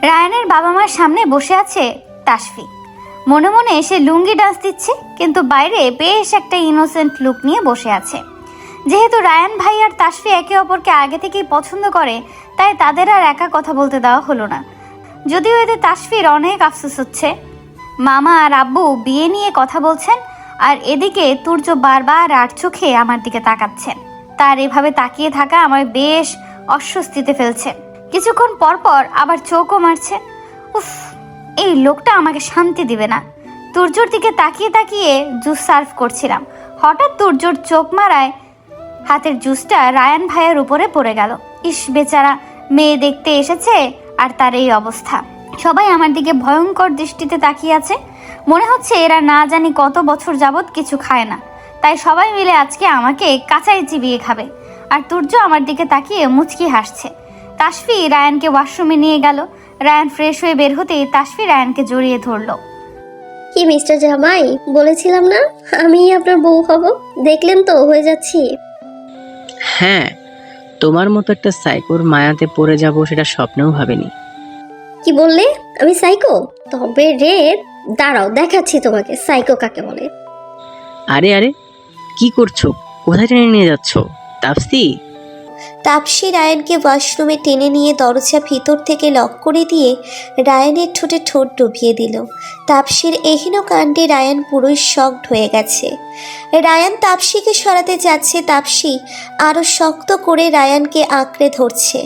B: রায়ানের বাবা মার সামনে বসে আছে তাসফি। মনে মনে এসে লুঙ্গি ডান্স দিচ্ছে, কিন্তু বাইরে বেশ একটা ইনোসেন্ট লুক নিয়ে বসে আছে। যেহেতু রায়ান ভাই আর তাসফি একে অপরকে আগে থেকেই পছন্দ করে, তাই তাদের আর একা কথা বলতে দেওয়া হলো না। যদিও এতে তাসফির অনেক আফসোস হচ্ছে। মামা আর আব্বু বিয়ে নিয়ে কথা বলছেন, আর এদিকে তুর্য বারবার আর চোখে আমার দিকে তাকাচ্ছেন। তার এভাবে তাকিয়ে থাকা আমার বেশ অস্বস্তিতে ফেলছে। কিছুক্ষণ পর পর আবার চোখও মারছে। উফ, এই লোকটা আমাকে শান্তি দিবে না। তুর্যর দিকে তাকিয়ে তাকিয়ে জুস সার্ভ করছিলাম, হঠাৎ তুর্যর চোখ মারায় হাতের জুসটা রায়ান ভাইয়ের উপরে পড়ে গেল। ইস, বেচারা, মেয়ে দেখতে এসেছে আর তার এই অবস্থা। সবাই আমার দিকে ভয়ঙ্কর দৃষ্টিতে তাকিয়ে আছে। মনে হচ্ছে এরা না জানি কত বছর যাবৎ কিছু খায় না, তাই সবাই মিলে আজকে আমাকে কাঁচাই চিবিয়ে খাবে। আর তুর্য আমার দিকে তাকিয়ে মুচকি হাসছে। তাসফি রায়ানকে ওয়াশরুমে নিয়ে গেল। রায়ান ফ্রেশ হয়ে বের হতেই তাসফি রায়ানকে জড়িয়ে ধরলো।
D: কি মিস্টার জামাই, বলেছিলাম না আমি আপনার বউ হব? দেখলেন তো, হয়ে যাচ্ছি।
E: হ্যাঁ, তোমার মতো একটা সাইকোর মায়াতে পড়ে যাব সেটা স্বপ্নেও ভাবিনি।
D: কি বললে? আমি সাইকো? তবে রে, দাঁড়াও দেখাচ্ছি তোমাকে সাইকো কাকে বলে।
E: আরে আরে, কি করছো? কোথায় টেনে নিয়ে যাচ্ছ তাপসি?
A: তাপসি রায়ানকে ওয়াশরুমে টেনে নিয়ে দরজা ভিতর থেকে লক করে দিয়ে রায়ানের ঠোঁটে ঠোঁট ডুবিয়ে দিল। তাপসির এহেন কাণ্ডে রায়ান পুরোই শকড হয়ে গেছে। রায়ান তাপসিকে সরাতে যাচ্ছে, তাপসি আরও শক্ত করে রায়ানকে আঁকড়ে ধরছে।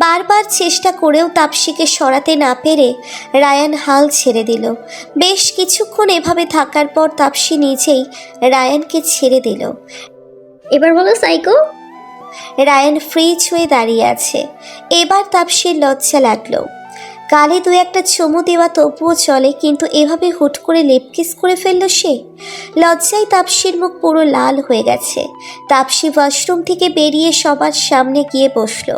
A: বারবার চেষ্টা করেও তাপসিকে সরাতে না পেরে রায়ান হাল ছেড়ে দিল। বেশ কিছুক্ষণ এভাবে থাকার পর তাপসি নিজেই রায়ানকে ছেড়ে দিল।
D: এবার বলো সাইকো।
A: রায়ান ফ্রিজ হয়ে দাঁড়িয়ে আছে। এবার তাপসির লজ্জা লাগলো। গালে 2-1 চুমু দেওয়া তবুও চলে, কিন্তু এভাবে হুট করে লেপকিস করে ফেলল সে। লজ্জায় তাপসির মুখ পুরো লাল হয়ে গেছে। তাপসি ওয়াশরুম থেকে বেরিয়ে সবার সামনে গিয়ে বসলো।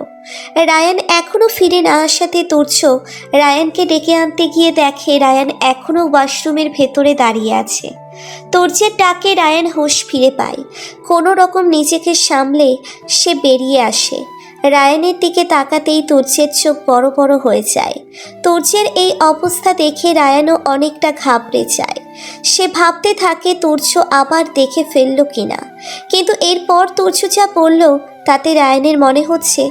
A: রায়ান এখনও ফিরে না আসাতে তুর্য রায়ানকে ডেকে আনতে গিয়ে দেখে রায়ান এখনও ওয়াশরুমের ভেতরে দাঁড়িয়ে আছে। তুর্যের ডাকে রায়ান হুঁশ ফিরে পায়। কোনো রকম নিজেকে সামলে সে বেরিয়ে আসে। রায়ানের দিকে তাকাতেই তুর্যের চোখ বড় বড় হয়ে যায়। তুর্যের এই অবস্থা দেখে রায়ানও অনেকটা ঘাবড়ে যায়। সে ভাবতে থাকে তুর্য আবার দেখে ফেলল কিনা, কিন্তু এরপর তুর্য যা বলল তাতে রায়ানের মনে হচ্ছে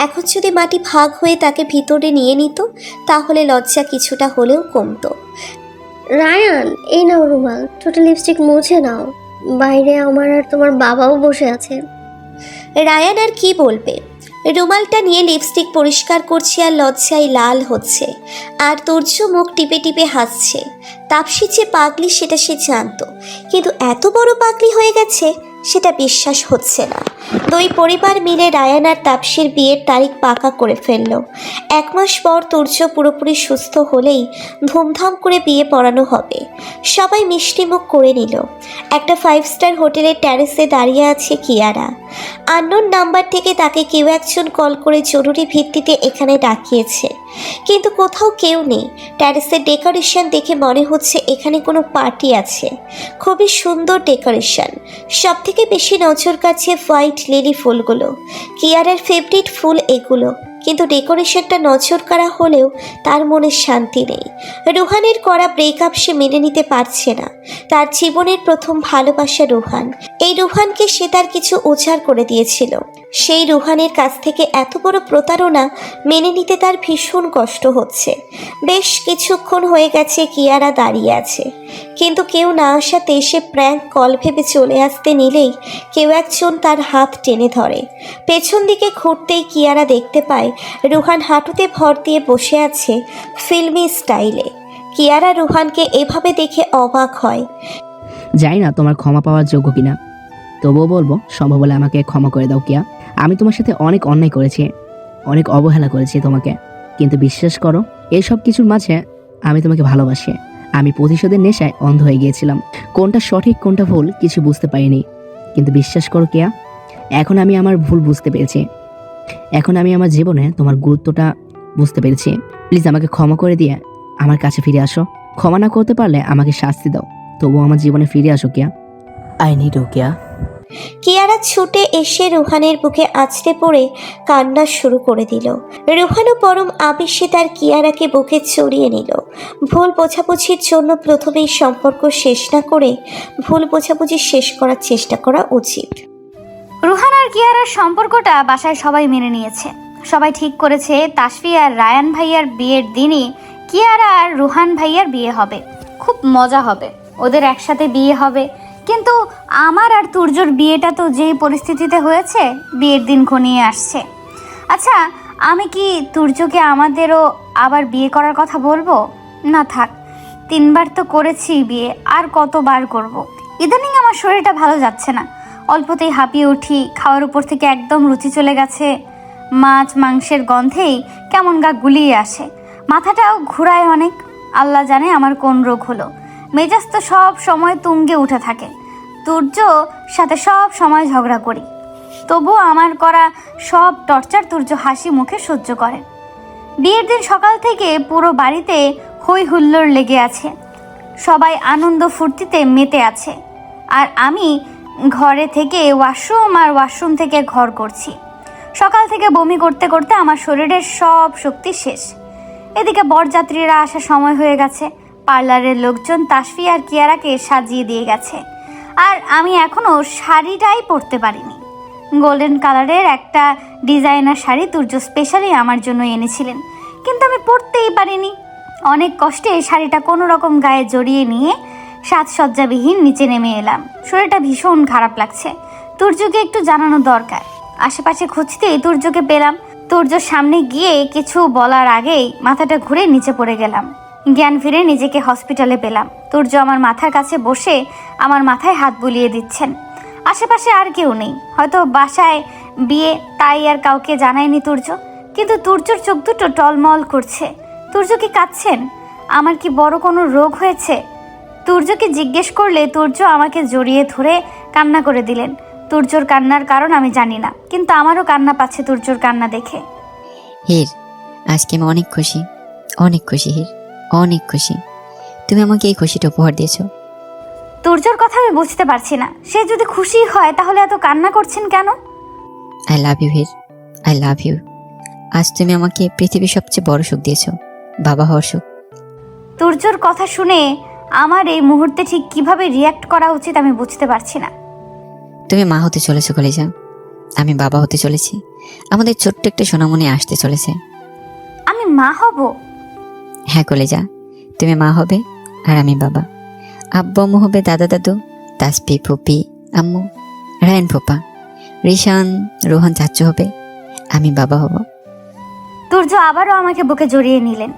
A: এখন যদি মাটি ভাগ হয়ে তাকে ভিতরে নিয়ে নিত তাহলে লজ্জা কিছুটা হলেও কমতো।
D: রায়ান, এই নাও রুমাল, ঠোঁটে লিপস্টিক মুছে নাও, বাইরে আমার আর তোমার বাবাও বসে আছে।
A: রায়ান আর কি বলবে, রুমালটা নিয়ে লিপস্টিক পরিষ্কার করছে আর লজ্জায় লাল হচ্ছে। আর তুর্য মুখ টিপে টিপে হাসছে। তাপসী যে পাগলি সেটা সে জানতো, কিন্তু এত বড় পাগলি হয়ে গেছে সেটা বিশ্বাস হচ্ছে না। দুই পরিবার মিলে রায়ান আর তাপসীর বিয়ের তারিখ পাকা করে ফেলল। 1 মাস পর তুর্য পুরোপুরি সুস্থ হলেই ধুমধাম করে বিয়ে পড়ানো হবে। সবাই মিষ্টিমুখ করে নিল। একটা 5 স্টার হোটেলের ট্যারেসে দাঁড়িয়ে আছে কিয়ারা। আননোন নাম্বার থেকে তাকে কেউ একজন কল করে জরুরি ভিত্তিতে এখানে ডাকিয়েছে, কিন্তু কোথাও কেউ নেই। ট্যারেসের ডেকোরেশন দেখে মনে হচ্ছে এখানে কোনো পার্টি আছে। খুবই সুন্দর ডেকোরেশন। সবথেকে বেশি নজর কাছে হোয়াইট লিলি ফুলগুলো। কিয়ারার ফেভারিট ফুল এগুলো, কিন্তু ডেকোরেশনটা নজর কাড়া হলেও তার মনে শান্তি নেই। রুহানের করা ব্রেকআপ সে মেনে নিতে পারছে না। তার জীবনের প্রথম ভালোবাসা রুহান। এই রুহানকে সে তার কিছু উজাড় করে দিয়েছিল। সেই রুহানের কাছ থেকে এত বড় প্রতারণা মেনে নিতে তার ভীষণ কষ্ট হচ্ছে। বেশ কিছুক্ষণ হয়ে গেছে কিয়ারা দাঁড়িয়ে আছে, কিন্তু কেউ না আসাতে সে প্র্যাঙ্ক কল ভেবে চলে আসতে নিলেই কেউ একজন তার হাত টেনে ধরে। পেছন দিকে ঘুরতেই কিয়ারা দেখতে পায় রুহান হাঁটুতে ভর দিয়ে বসে আছে ফিল্মি স্টাইলে। কিয়ারা রুহানকে এভাবে দেখে অবাক হয়।
G: জানি না তোমার ক্ষমা পাওয়ার যোগ্য কিনা, তবুও বলবো সম্ভব হলে আমাকে ক্ষমা করে দাও কিয়া। আমি তোমার সাথে অনেক অন্যায় করেছি, অনেক অবহেলা করেছি তোমাকে, কিন্তু বিশ্বাস করো এই সব কিছুর মাঝে আমি তোমাকে ভালোবাসি। আমি প্রতিশোধের নেশায় অন্ধ হয়ে গিয়েছিলাম। কোনটা সঠিক কোনটা ভুল কিছু বুঝতে পারিনি, কিন্তু বিশ্বাস করো কিয়া, এখন আমি আমার ভুল বুঝতে পেরেছি। এখন আমি আমার জীবনে তোমার গুরুত্বটা বুঝতে পেরেছি। প্লিজ আমাকে ক্ষমা করে দিয়ে আমার কাছে ফিরে আসো। ক্ষমা না করতে পারলে আমাকে শাস্তি দাও, তবুও আমার জীবনে ফিরে আসো কিয়া।
C: আই নিড ইউ কিয়া।
A: কিয়ারা ছুটে এসে রুহানের বুকে আছড়ে পড়ে কান্না শুরু করে দিল। রুহানও পরম আবেশে তার কিয়ারাকে বুকে চড়িয়ে নিল। ভুল বোঝাবুঝির জন্য প্রথমেই সম্পর্ক শেষ না করে ভুল বোঝাবুঝি শেষ করার চেষ্টা করা উচিত।
B: রুহান আর কিয়ারার সম্পর্কটা বাসায় সবাই মেনে নিয়েছে। সবাই ঠিক করেছে তাসফি আর রায়ান ভাইয়ার বিয়ের দিনই কিয়ারা আর রুহান ভাইয়ার বিয়ে হবে। খুব মজা হবে, ওদের একসাথে বিয়ে হবে। কিন্তু আমার আর তুর্যর বিয়েটা তো যেই পরিস্থিতিতে হয়েছে, বিয়ের দিন ঘনিয়ে আসছে। আচ্ছা, আমি কি তুর্যকে আমাদেরও আবার বিয়ে করার কথা বলবো? না থাক, 3 বার তো করেছি বিয়ে, আর কতবার করব। ইদানিং আমার শরীরটা ভালো যাচ্ছে না, অল্পতেই হাঁপিয়ে উঠি, খাওয়ার উপর থেকে একদম রুচি চলে গেছে। মাছ মাংসের গন্ধেই কেমন গা গুলিয়ে আসে, মাথাটাও ঘুরায় অনেক। আল্লাহ জানে আমার কোন রোগ হলো। মেজাজ তো সব সময় তুঙ্গে উঠে থাকে। তুর্য সাথে সব সময় ঝগড়া করি, তবুও আমার করা সব টর্চার তুর্য হাসি মুখে সহ্য করে। বিয়ের দিন সকাল থেকে পুরো বাড়িতে হই হুল্লোড় লেগে আছে, সবাই আনন্দ ফুর্তিতে মেতে আছে, আর আমি ঘরে থেকে ওয়াশরুম আর ওয়াশরুম থেকে ঘর করছি। সকাল থেকে বমি করতে করতে আমার শরীরের সব শক্তি শেষ। এদিকে বরযাত্রীরা আসার সময় হয়ে গেছে। পার্লারের লোকজন তাসফি আর কিয়ারাকে সাজিয়ে দিয়ে গেছে, আর আমি এখনও শাড়িটাই পরতে পারিনি। গোল্ডেন কালারের একটা ডিজাইনার শাড়ি তুর্য স্পেশালি আমার জন্য এনেছিলেন, কিন্তু আমি পরতেই পারিনি। অনেক কষ্টে এই শাড়িটা কোনো রকম গায়ে জড়িয়ে নিয়ে সাজসজ্জাবিহীন নিচে নেমে এলাম। শরীরটা ভীষণ খারাপ লাগছে। তুর্যকে একটু জানানো দরকার। আশেপাশে খুঁজতেই তুর্যকে পেলাম। তুর্যর সামনে গিয়ে কিছু বলার আগেই মাথাটা ঘুরে নিচে পড়ে গেলাম। জ্ঞান ফিরে নিজেকে হসপিটালে পেলাম। তুর্য আমার মাথার কাছে বসে আমার মাথায় হাত বুলিয়ে দিচ্ছেন। আশেপাশে আর কেউ নেই, হয়তো বাসায় বিয়ে, তাই আর কাউকে জানায়নি তুর্য। কিন্তু তুর্যর চোখ দুটো টলমল করছে। তুর্য কি কাঁদছেন? আমার কি বড় কোনো রোগ হয়েছে? তুর্যকে জিজ্ঞেস করলে তুর্য আমাকে জড়িয়ে ধরে কান্না করে দিলেন। তুর্যর কান্নার কারণ আমি জানি না, কিন্তু আমারও কান্না পাচ্ছে তুর্যর কান্না দেখে।
F: হির, আজকে আমি অনেক খুশি, অনেক খুশি হির, অনেক খুশি। তুমি আমাকে এই খুশিটা উপহার দিয়েছো।
B: তুর্যর কথা আমি বুঝতে পারছি না। সে যদি খুশি হয় তাহলে এত কান্না করছেন কেন?
F: I love you Heer, I love you. আজ তুমি আমাকে পৃথিবীর সবচেয়ে বড় সুখ দিয়েছো, বাবা হওয়ার সুখ।
B: তুর্যর কথা শুনে আমার এই মুহূর্তে ঠিক কিভাবে রিয়্যাক্ট করা উচিত আমি বুঝতে পারছি না।
F: তুমি মা হতে চলেছো কলিজা, আমি বাবা হতে চলেছি। আমাদের ছোট্ট একটা সোনামণি আসতে চলেছে।
B: আমি মা হব?
F: হ্যাঁ কলিজা, তুমি মা হবে আর আমি বাবা। আব্বু আম্মু হবে দাদা দাদু, তাসপি ফুপি আম্মু, রায়ন ফুপা, রিশান রোহান চাচু হবে, আমি বাবা হব।
B: তুর্য আবারও আমাকে বুকে জড়িয়ে নিলেন।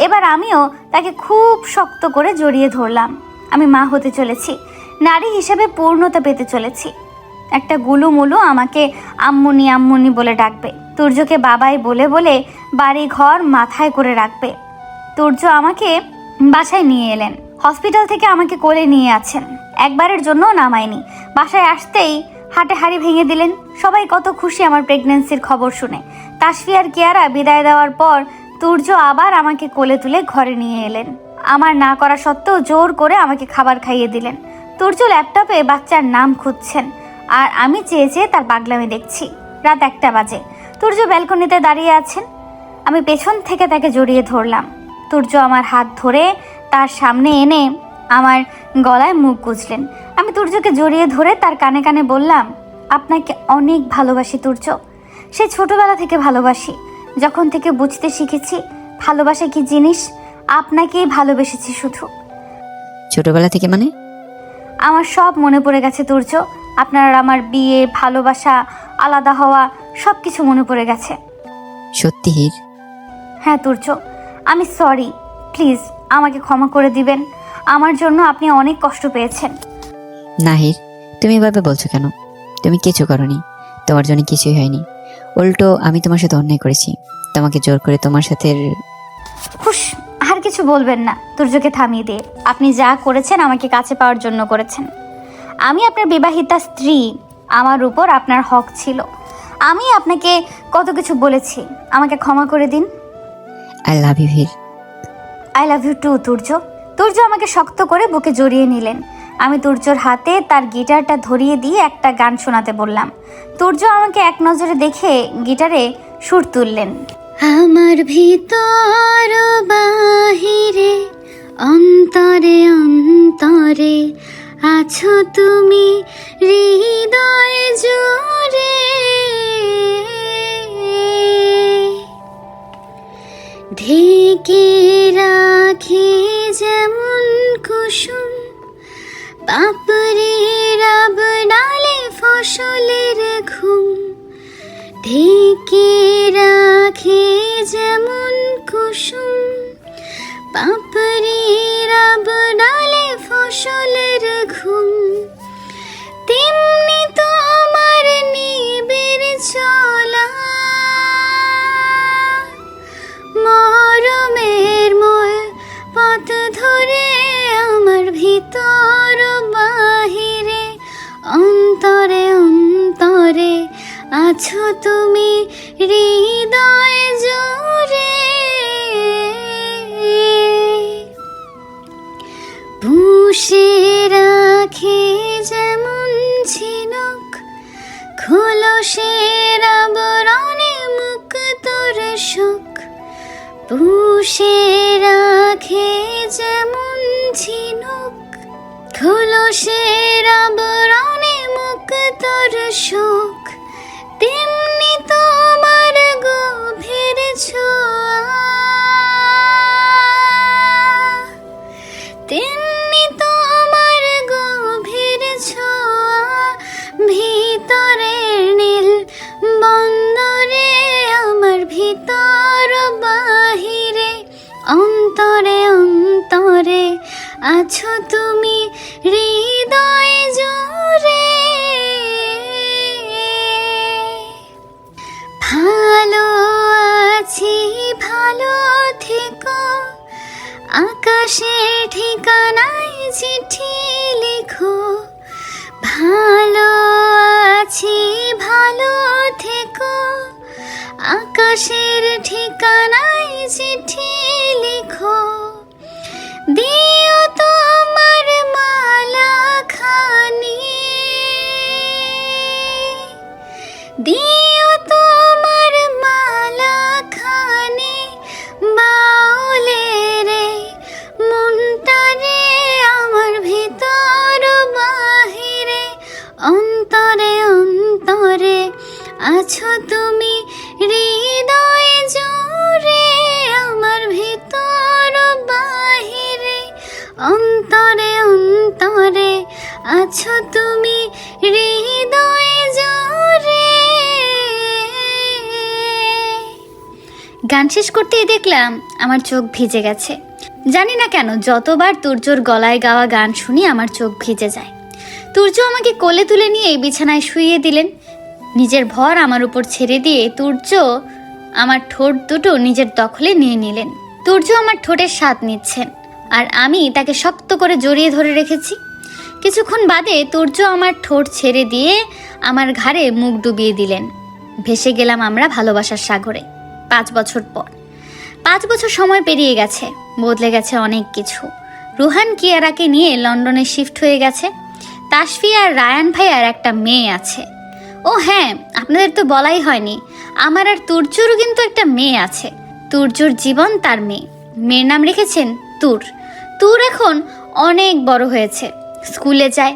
B: এবার আমিও তাকে খুব শক্ত করে জড়িয়ে ধরলাম। আমি মা হতে চলেছি, নারী হিসেবে পূর্ণতা পেতে চলেছি। একটা গুলুমুলু আমাকে আম্মুনি আম্মুনি বলে ডাকবে, তুর্যকে বাবাই বলে বলে বাড়ি ঘর মাথায় করে রাখবে। তুর্য আমাকে বাসায় নিয়ে এলেন, হসপিটাল থেকে আমাকে কোলে নিয়ে আছেন, একবারের জন্য নামায়নি। বাসায় আসতেই হাটে হাড়ি ভেঙে দিলেন। সবাই কত খুশি আমার প্রেগন্যান্সির খবর শুনে। তাসফি আর কিয়ারা বিদায় দেওয়ার পর তুর্য আবার আমাকে কোলে তুলে ঘরে নিয়ে এলেন। আমার না করা সত্ত্বেও জোর করে আমাকে খাবার খাইয়ে দিলেন। তুর্য ল্যাপটপে বাচ্চার নাম খুঁজছেন আর আমি চেয়ে চেয়ে তার পাগলামি দেখছি। রাত 1টা বাজে। তুর্য ব্যালকনিতে দাঁড়িয়ে আছেন। আমি পেছন থেকে তাকে জড়িয়ে ধরলাম। তুর্য আমার হাত ধরে তার সামনে এনে আমার গলায় মুখ গুজলেন। আমি তুর্যকে জড়িয়ে ধরে তার কানে কানে বললাম, আপনাকে অনেক ভালোবাসি তুর্য। সে ছোটবেলা থেকে ভালোবাসি। যখন থেকে বুঝতে শিখেছি ভালোবাসা কি জিনিস, আপনাকেই ভালোবেসেছি শুধু।
F: ছোটবেলা থেকে মানে?
B: আমার সব মনে পড়ে গেছে তুর্য। আপনার আর আমার বিয়ে, ভালোবাসা, আলাদা হওয়া, সব কিছু মনে পড়ে গেছে।
F: সত্যি হীর?
B: হ্যাঁ তুর্য, আমি সরি। প্লিজ আমাকে ক্ষমা করে দিবেন। আমার জন্য আপনি অনেক কষ্ট পেয়েছেন।
F: না হীর, তুমি এভাবে বলছো কেন? তুমি কিছু করনি, তোমার জন্য কিছুই হয়নি। উল্টো আমি তোমার সাথে অন্যায় করেছি, তোমাকে জোর করে তোমার সাথে।
B: হুশ, আর কিছু বলবেন না। তুর্যকে থামিয়ে দিয়ে, আপনি যা করেছেন আমাকে কাছে পাওয়ার জন্য করেছেন। আমি আপনার বিবাহিতা স্ত্রী, আমার উপর আপনার হক ছিল। আমি আপনাকে কত কিছু বলেছি, আমাকে ক্ষমা করে দিন।
F: I love you Heer.
B: I love you too Turjo. Turjo আমাকে শক্ত করে বুকে জড়িয়ে নিলেন। আমি তুর্যর হাতে তার গিটারটা ধরিয়ে দিয়ে একটা গান শোনাতে বললাম। তুর্য আমাকে এক নজরে দেখে গিটারে সুর তুললেন।
D: আমার ভিতর বাহিরে অন্তরে অন্তরে আছো তুমি হৃদয় জুড়ে, ঢেকে রাখে যেমন কুসুম পাপড়ি রাব ডালে ফসলের ঘুম, ঢেকে রাখে যেমন কুসুম পাপড়ি রাব ডালে ফসলের ঘুম, তেমনি তোমার নিবিড় চলা মরমের মোর পথ ধরে আমার ভিতর বাহিরে অন্তরে অন্তরে আছো তুমি হৃদয় জুড়ে, পুষে রাখে যেমন ঝিনুক খোলসের আবরণে মুক্তোর সুখ, পুষে রাখে যেমন ঝিনুক খোলসের আবরণে মুক্তোর সুখ, তেমনি তোমার গভীর ছোঁয়া, তেমনি তোমার গভীর ছোঁয়া, ভিতরের নীল বন্দরে আমার ভিতর বাহিরে অন্তরে অন্তরে আছো তুমি হৃদয় জুড়ে, ভালো আছি ভালো থেকো আকাশে ঠিকানায় চিঠি লিখো, ভালো আছি ভালো থেকো আকাশের ঠিকানায় চিঠি লিখো, দিও তোমার মালা খানি, দিও তোমার মালা খানি বাউলে রে মনটারে আমার ভিতর বাহিরে অন্তরে অন্তরে আছো তুমি হৃদয় জুড়ে, আমার ভিতর বাহিরে অন্তরে অন্তরে আছো তুমি হৃদয় জুড়ে।
B: গান শেষ করতেই দেখলাম আমার চোখ ভিজে গেছে। জানি না কেন যতবার তুর্যর গলায় গাওয়া গান শুনি আমার চোখ ভিজে যায়। তুর্য আমাকে কোলে তুলে নিয়ে বিছানায় শুইয়ে দিলেন। নিজের ভর আমার উপর ছেড়ে দিয়ে তুর্য আমার ঠোঁট দুটো নিজের দখলে নিয়ে নিলেন। তুর্য আমার ঠোঁটের স্বাদ নিচ্ছেন আর আমি তাকে শক্ত করে জড়িয়ে ধরে রেখেছি। কিছুক্ষণ বাদে তুর্য আমার ঠোঁট ছেড়ে দিয়ে আমার ঘাড়ে মুখ ডুবিয়ে দিলেন। ভেসে গেলাম আমরা ভালোবাসার সাগরে। 5 বছর পর। 5 বছর সময় পেরিয়ে গেছে, বদলে গেছে অনেক কিছু। রুহান কিয়ারাকে নিয়ে লন্ডনে শিফট হয়ে গেছে। তাসফি আর রায়ান ভাইয়ার একটা মেয়ে আছে। ও হ্যাঁ, আপনাদের তো বলাই হয়নি, আমার আর তুর্যরও কিন্তু একটা মেয়ে আছে। তুর্যর জীবন তার মেয়ে, মেয়ের নাম রেখেছেন তুর। তুর এখন অনেক বড় হয়েছে, স্কুলে যায়।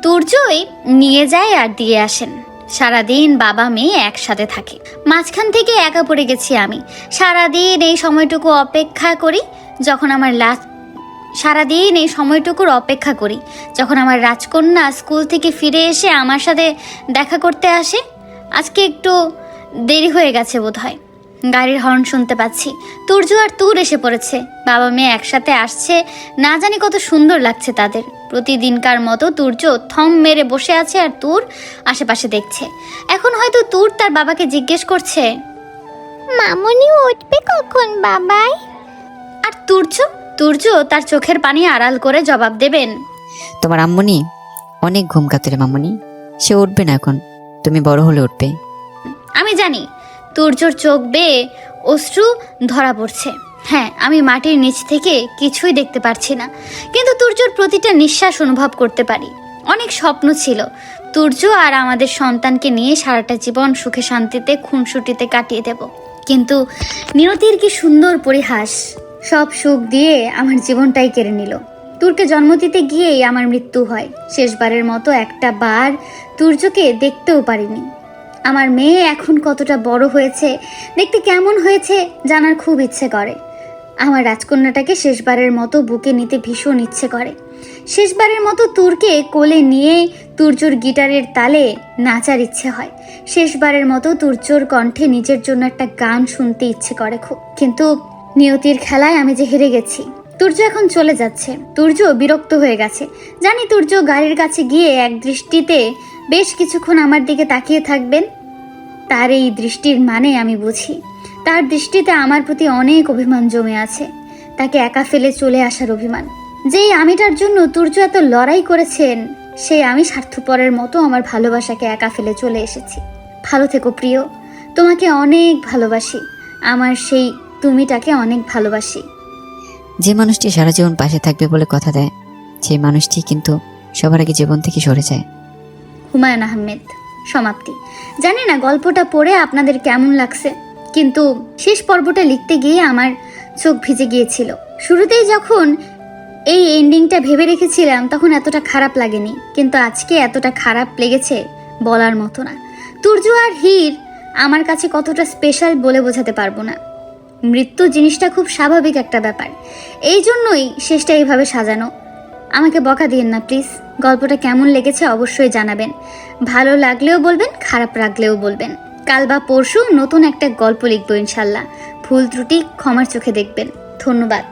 B: তুর্যই নিয়ে যায় আর দিয়ে আসেন। সারাদিন বাবা মেয়ে একসাথে থাকে। মাঝখান থেকে একা পড়ে গেছি আমি। সারাদিন এই সময়টুকু অপেক্ষা করি যখন আমার রাজকন্যা স্কুল থেকে ফিরে এসে আমার সাথে দেখা করতে আসে। আজকে একটু দেরি হয়ে গেছে বোধহয়। গাড়ির হর্ন শুনতে পাচ্ছি। তুর্য আর তুর এসে পড়েছে। বাবা মেয়ে একসাথে আসছে, না জানি কত সুন্দর লাগছে তাদের। প্রতিদিনকার মতো তুর্য থম মেরে বসে আছে আর তুর আশেপাশে দেখছে। এখন হয়তো তুর তার বাবাকে জিজ্ঞেস করছে,
A: মামনি উঠবে কখন বাবাই?
B: আর তুর্য তার চোখের পানি আড়াল করে জবাব দেবেন,
F: তোমার আম্মুনি অনেক ঘুম কাতুরে মামুনি, সে উঠবে না এখন, তুমি বড় হলে উঠবে।
B: আমি জানি তুর্যর চোখ বেয়ে অশ্রু ধরা পড়ছে। হ্যাঁ, আমি মাটির নিচ থেকে কিছুই দেখতে পারছি না, কিন্তু তুর্যর প্রতিটা নিঃশ্বাস অনুভব করতে পারি। অনেক স্বপ্ন ছিল তুর্য আর আমাদের সন্তানকে নিয়ে সারাটা জীবন সুখে শান্তিতে খুনসুটিতে কাটিয়ে দেব। কিন্তু নিয়তির কি সুন্দর পরিহাস, সব সুখ দিয়ে আমার জীবনটাই কেড়ে নিল। তুরকে জন্ম দিতে গিয়েই আমার মৃত্যু হয়। শেষবারের মতো একটা বার তুর্যকে দেখতেও পারিনি। আমার মেয়ে এখন কতটা বড় হয়েছে, দেখতে কেমন হয়েছে জানার খুব ইচ্ছে করে। আমার রাজকন্যাটাকে শেষবারের মতো বুকে নিতে ভীষণ ইচ্ছে করে। শেষবারের মতো তুরকে কোলে নিয়ে তুর্যর গিটারের তালে নাচার ইচ্ছে হয়। শেষবারের মতো তুর্যর কণ্ঠে নিজের জন্য একটা গান শুনতে ইচ্ছে করে খুব। কিন্তু নিয়তির খেলায় আমি যে হেরে গেছি। তুর্য এখন চলে যাচ্ছে। তুর্য বিরক্ত হয়ে গেছে। জানি তুর্য গাড়ির কাছে গিয়ে এক দৃষ্টিতে বেশ কিছুক্ষণ আমার দিকে তাকিয়ে থাকবেন। তার এই দৃষ্টির মানে আমি বুঝি। তার দৃষ্টিতে আমার প্রতি অনেক অভিমান জমে আছে। তাকে একা ফেলে চলে আসার অভিমান। যেই আমিটার জন্য তুর্য এত লড়াই করেছেন, সেই আমি স্বার্থপরের মতো আমার ভালোবাসাকে একা ফেলে চলে এসেছি। ভালো থেকো প্রিয়, তোমাকে অনেক ভালোবাসি। আমার সেই তুমিটাকে অনেক ভালোবাসি।
F: যে মানুষটি সারা জীবন পাশে থাকবে বলে কথা দেয়, সেই মানুষটি কিন্তু সবার আগে জীবন থেকে সরে যায়।
B: হুমায়ুন আহমেদ। সমাপ্তি। জানি না গল্পটা পড়ে আপনাদের কেমন লাগছে, কিন্তু শেষ পর্বটা লিখতে গিয়ে আমার চোখ ভিজে গিয়েছিল। শুরুতেই যখন এই এন্ডিংটা ভেবে রেখেছিলাম তখন এতটা খারাপ লাগেনি, কিন্তু আজকে এতটা খারাপ লেগেছে বলার মতো না। তুর্য আর হীর আমার কাছে কতটা স্পেশাল বলে বোঝাতে পারবো না। মৃত্যু জিনিসটা খুব স্বাভাবিক একটা ব্যাপার, এই জন্যই শেষটা এইভাবে সাজানো। আমাকে বকা দিন না প্লিজ। গল্পটা কেমন লেগেছে অবশ্যই জানাবেন। ভালো লাগলেও বলবেন, খারাপ লাগলেও বলবেন। কাল বা পরশু নতুন একটা গল্প লিখবো ইনশাল্লাহ। ভুল ত্রুটি ক্ষমার চোখে দেখবেন। ধন্যবাদ।